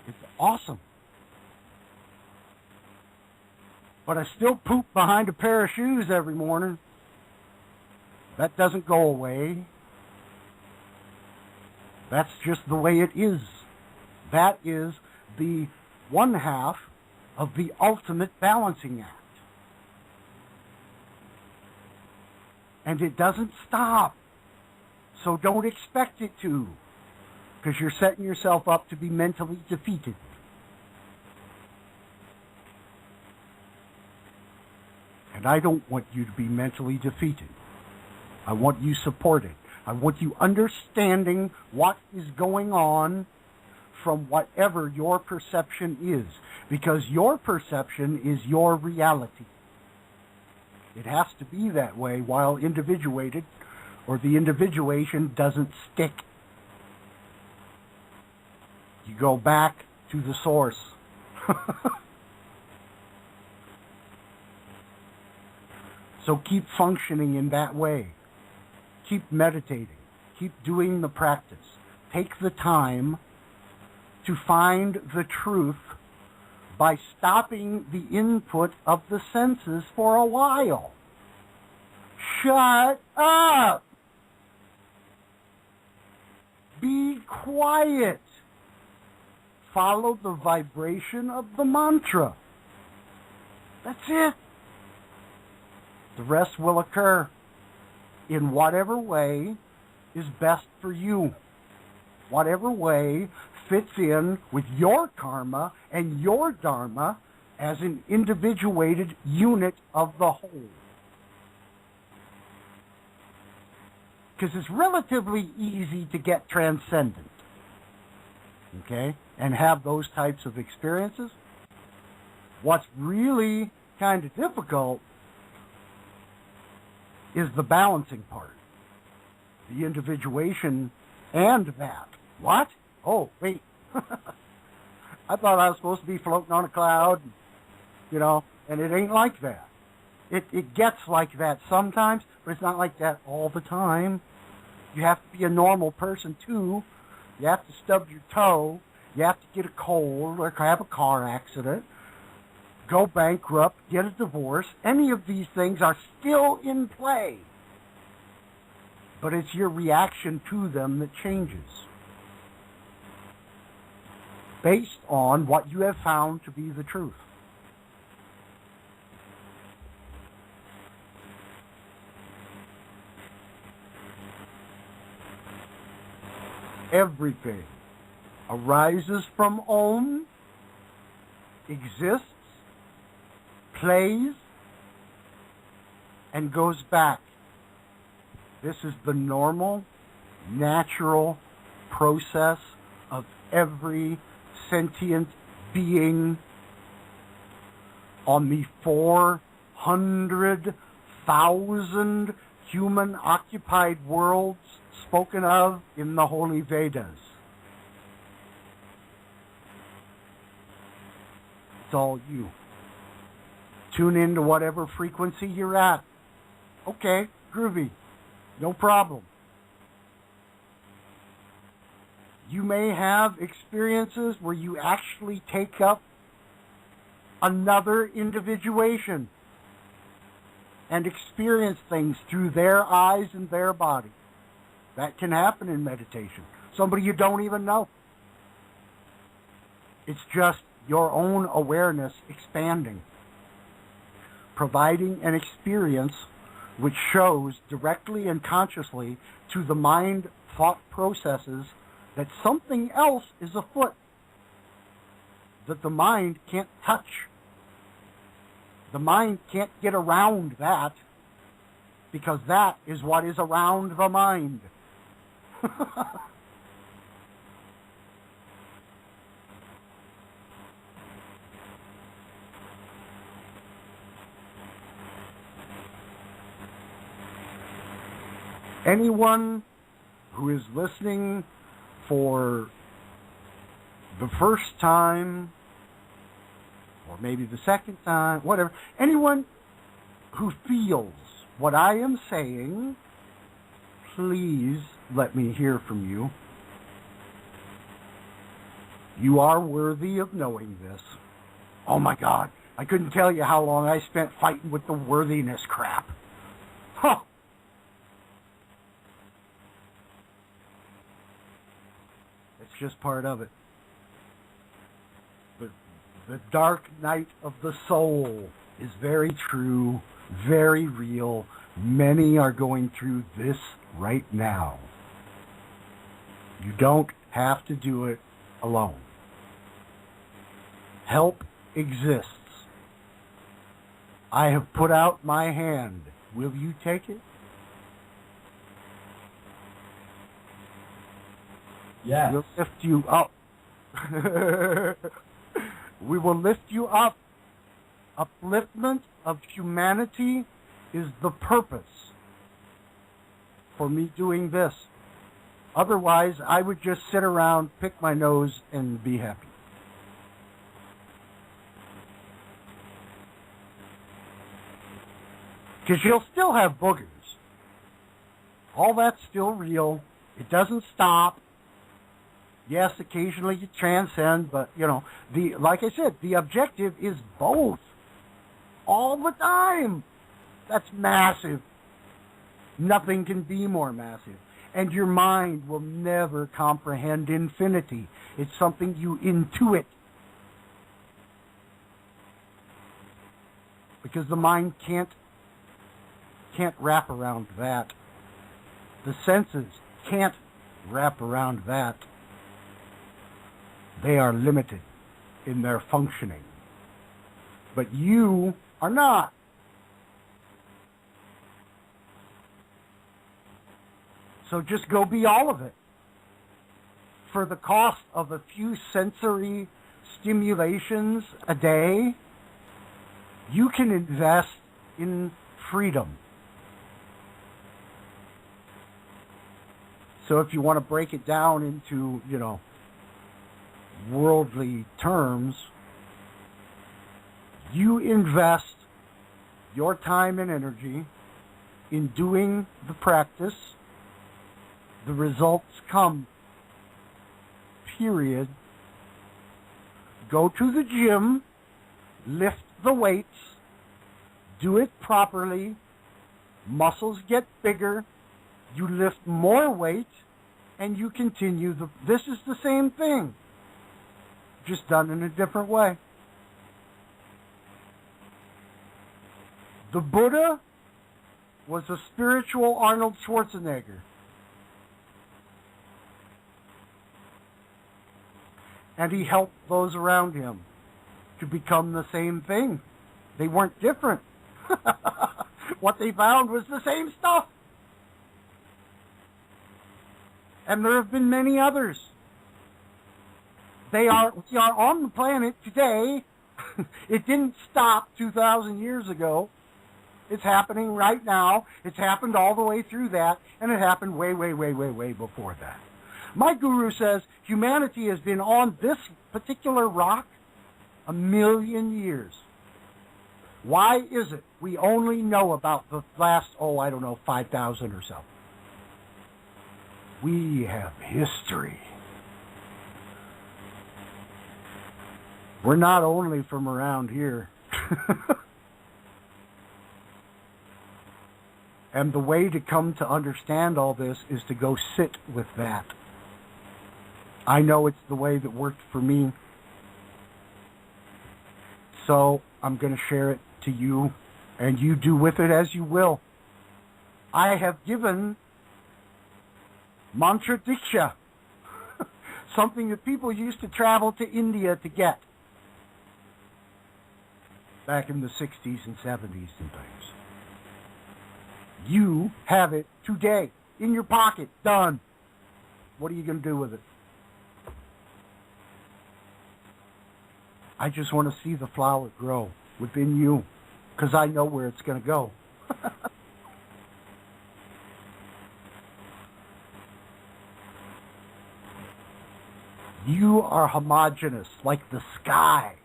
It's awesome. But I still poop behind a pair of shoes every morning. That doesn't go away. That's just the way it is. That is the one half of the ultimate balancing act. And it doesn't stop. So don't expect it to, because you're setting yourself up to be mentally defeated. And I don't want you to be mentally defeated. I want you supported. I want you understanding what is going on from whatever your perception is, because your perception is your reality. It has to be that way while individuated, or the individuation doesn't stick. You go back to the source. So keep functioning in that way. Keep meditating. Keep doing the practice. Take the time to find the truth by stopping the input of the senses for a while. Shut up! Be quiet. Follow the vibration of the mantra. That's it. The rest will occur in whatever way is best for you. Whatever way fits in with your karma and your dharma as an individuated unit of the whole. Because it's relatively easy to get transcendent, okay, and have those types of experiences. What's really kind of difficult is the balancing part, the individuation and that. What? Oh, wait. I thought I was supposed to be floating on a cloud, and it ain't like that. It gets like that sometimes, but it's not like that all the time. You have to be a normal person, too. You have to stub your toe. You have to get a cold or have a car accident, go bankrupt, get a divorce. Any of these things are still in play. But it's your reaction to them that changes, based on what you have found to be the truth. Everything arises from Om, exists, plays, and goes back. This is the normal, natural process of every sentient being on the 400,000 human-occupied worlds spoken of in the Holy Vedas. It's all you. Tune into whatever frequency you're at. Okay, groovy. No problem. You may have experiences where you actually take up another individuation and experience things through their eyes and their body. That can happen in meditation. Somebody you don't even know. It's just your own awareness expanding, providing an experience which shows directly and consciously to the mind thought processes that something else is afoot that the mind can't touch. The mind can't get around that because that is what is around the mind. Anyone who is listening for the first time, or maybe the second time, whatever, anyone who feels what I am saying, please let me hear from you. You are worthy of knowing this. Oh my God, I couldn't tell you how long I spent fighting with the worthiness crap. Huh. It's just part of it. But the dark night of the soul is very true, very real. Many are going through this right now. You don't have to do it alone. Help exists. I have put out my hand. Will you take it? Yes. We'll lift you up. We will lift you up. Upliftment of humanity is the purpose for me doing this. Otherwise, I would just sit around, pick my nose, and be happy. Because you'll still have boogers. All that's still real. It doesn't stop. Yes, occasionally you transcend, but, you know, like I said, the objective is both. All the time. That's massive. Nothing can be more massive. And your mind will never comprehend infinity. It's something you intuit. Because the mind can't wrap around that. The senses can't wrap around that. They are limited in their functioning. But you are not. So just go be all of it. For the cost of a few sensory stimulations a day, you can invest in freedom. So if you want to break it down into, you know, worldly terms, you invest your time and energy in doing the practice, the results come. Period. Go to the gym, lift the weights, do it properly, muscles get bigger, you lift more weight, and you continue. This is the same thing, just done in a different way. The Buddha was a spiritual Arnold Schwarzenegger. And he helped those around him to become the same thing. They weren't different. What they found was the same stuff. And there have been many others. We are on the planet today. It didn't stop 2,000 years ago. It's happening right now. It's happened all the way through that, and it happened way, way, way, way, way before that. My guru says humanity has been on this particular rock 1,000,000 years. Why is it we only know about the last, 5,000 or so? We have history. We're not only from around here. And the way to come to understand all this is to go sit with that. I know it's the way that worked for me. So I'm going to share it to you, and you do with it as you will. I have given mantra diksha, something that people used to travel to India to get back in the 60s and 70s and things. You have it today, in your pocket, done. What are you going to do with it? I just want to see the flower grow within you, because I know where it's going to go. You are homogeneous, like the sky.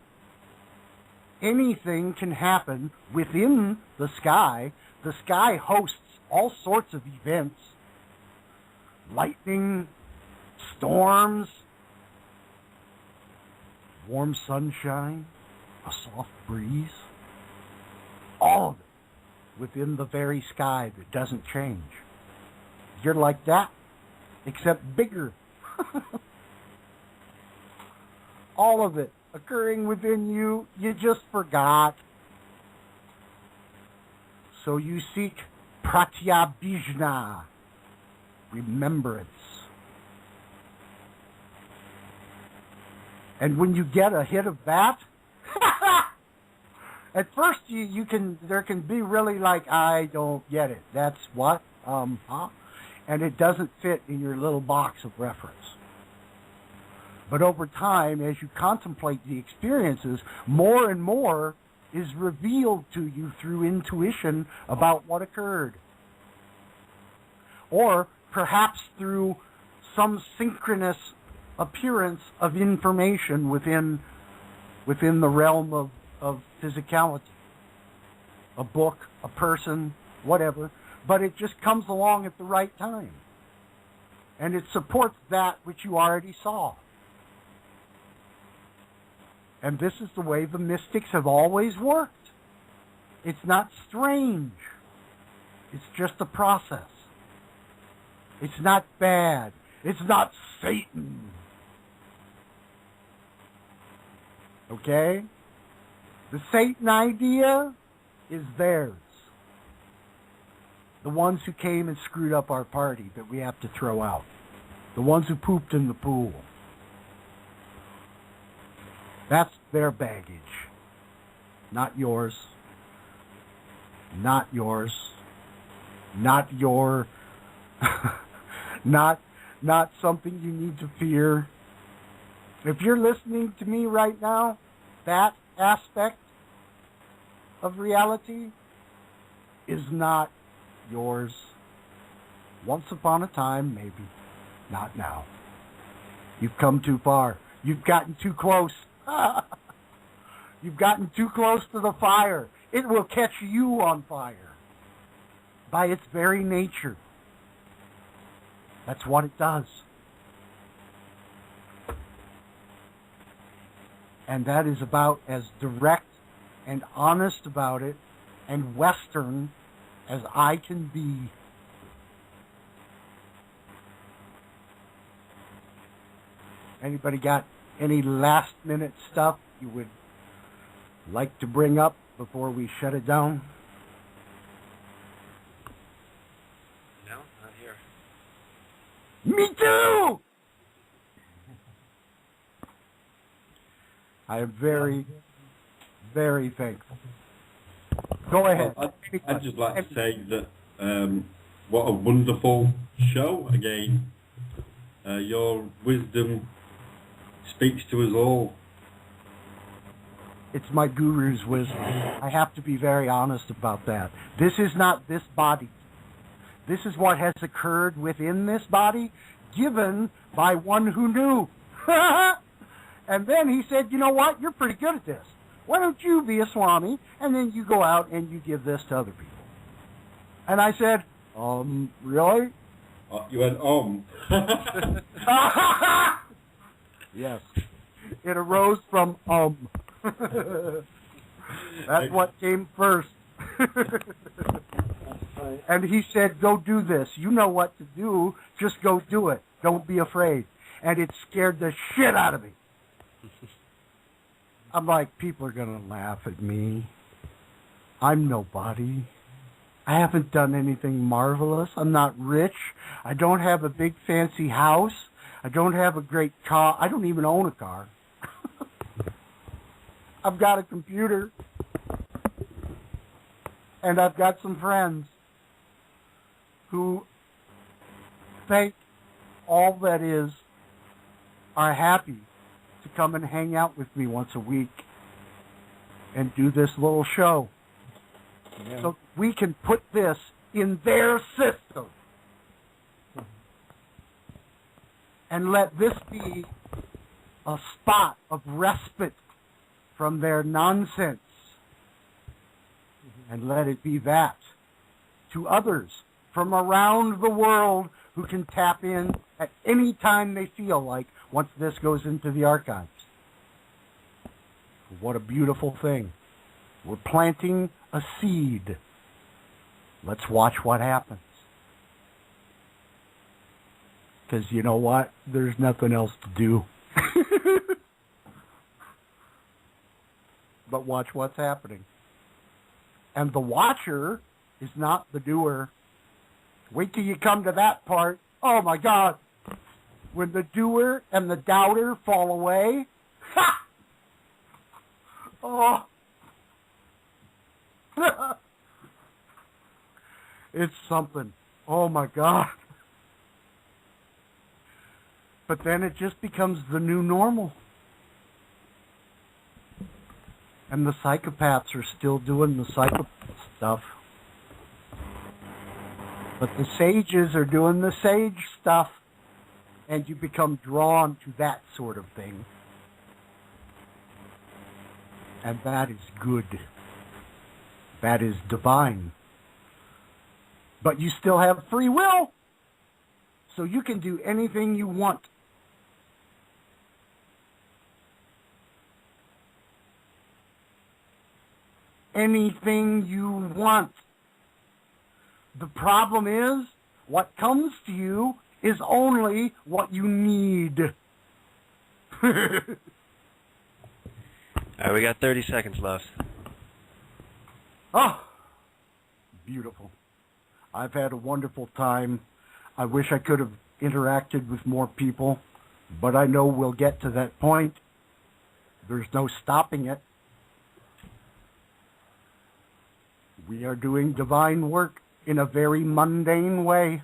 Anything can happen within the sky. The sky hosts all sorts of events. Lightning, storms, warm sunshine, a soft breeze. All of it within the very sky that doesn't change. You're like that, except bigger. All of it occurring within you, you just forgot. So you seek pratyabhijna, remembrance. And when you get a hit of that, at first there can be really like, I don't get it. That's what? And it doesn't fit in your little box of reference. But over time, as you contemplate the experiences, more and more is revealed to you through intuition about what occurred. Or perhaps through some synchronous appearance of information within the realm of physicality. A book, a person, whatever. But it just comes along at the right time. And it supports that which you already saw. And this is the way the mystics have always worked. It's not strange. It's just a process. It's not bad. It's not Satan. Okay? The Satan idea is theirs. The ones who came and screwed up our party that we have to throw out. The ones who pooped in the pool. That's their baggage. Not yours. Not yours. Not your... not something you need to fear. If you're listening to me right now, that aspect of reality is not yours. Once upon a time, maybe. Not now. You've come too far. You've gotten too close. You've gotten too close to the fire. It will catch you on fire. By its very nature. That's what it does. And that is about as direct and honest about it and Western as I can be. Anybody got any last minute stuff you would like to bring up before we shut it down? No, not here. Me too! I am very, very thankful. Go ahead. I'd just like to say that what a wonderful show again. Your wisdom speaks to us all. It's my guru's wisdom. I have to be very honest about that. This is not this body. This is what has occurred within this body, given by one who knew. And then he said, you know what? You're pretty good at this. Why don't you be a Swami, and then you go out and you give this to other people. And I said, really? You went, Yes. It arose from, That's what came first. And he said, go do this. You know what to do. Just go do it. Don't be afraid. And it scared the shit out of me. I'm like, people are going to laugh at me. I'm nobody. I haven't done anything marvelous. I'm not rich. I don't have a big fancy house. I don't have a great car. I don't even own a car. I've got a computer. And I've got some friends who think all that is are happy to come and hang out with me once a week and do this little show. Yeah. So we can put this in their system and let this be a spot of respite from their nonsense, and let it be that to others from around the world who can tap in at any time they feel like once this goes into the archives. What a beautiful thing. We're planting a seed. Let's watch what happens. Because you know what? There's nothing else to do. But watch what's happening. And the watcher is not the doer. Wait till you come to that part. Oh my God. When the doer and the doubter fall away. Ha! Oh. It's something. Oh my God. But then it just becomes the new normal. And the psychopaths are still doing the psychopath stuff. But the sages are doing the sage stuff. And you become drawn to that sort of thing. And that is good. That is divine. But you still have free will. So you can do anything you want. Anything you want. The problem is, what comes to you is only what you need. All right, we got 30 seconds left. Oh, beautiful. I've had a wonderful time. I wish I could have interacted with more people, but I know we'll get to that point. There's no stopping it. We are doing divine work in a very mundane way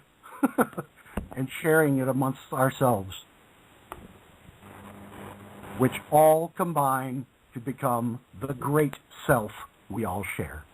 and sharing it amongst ourselves, which all combine to become the great self we all share.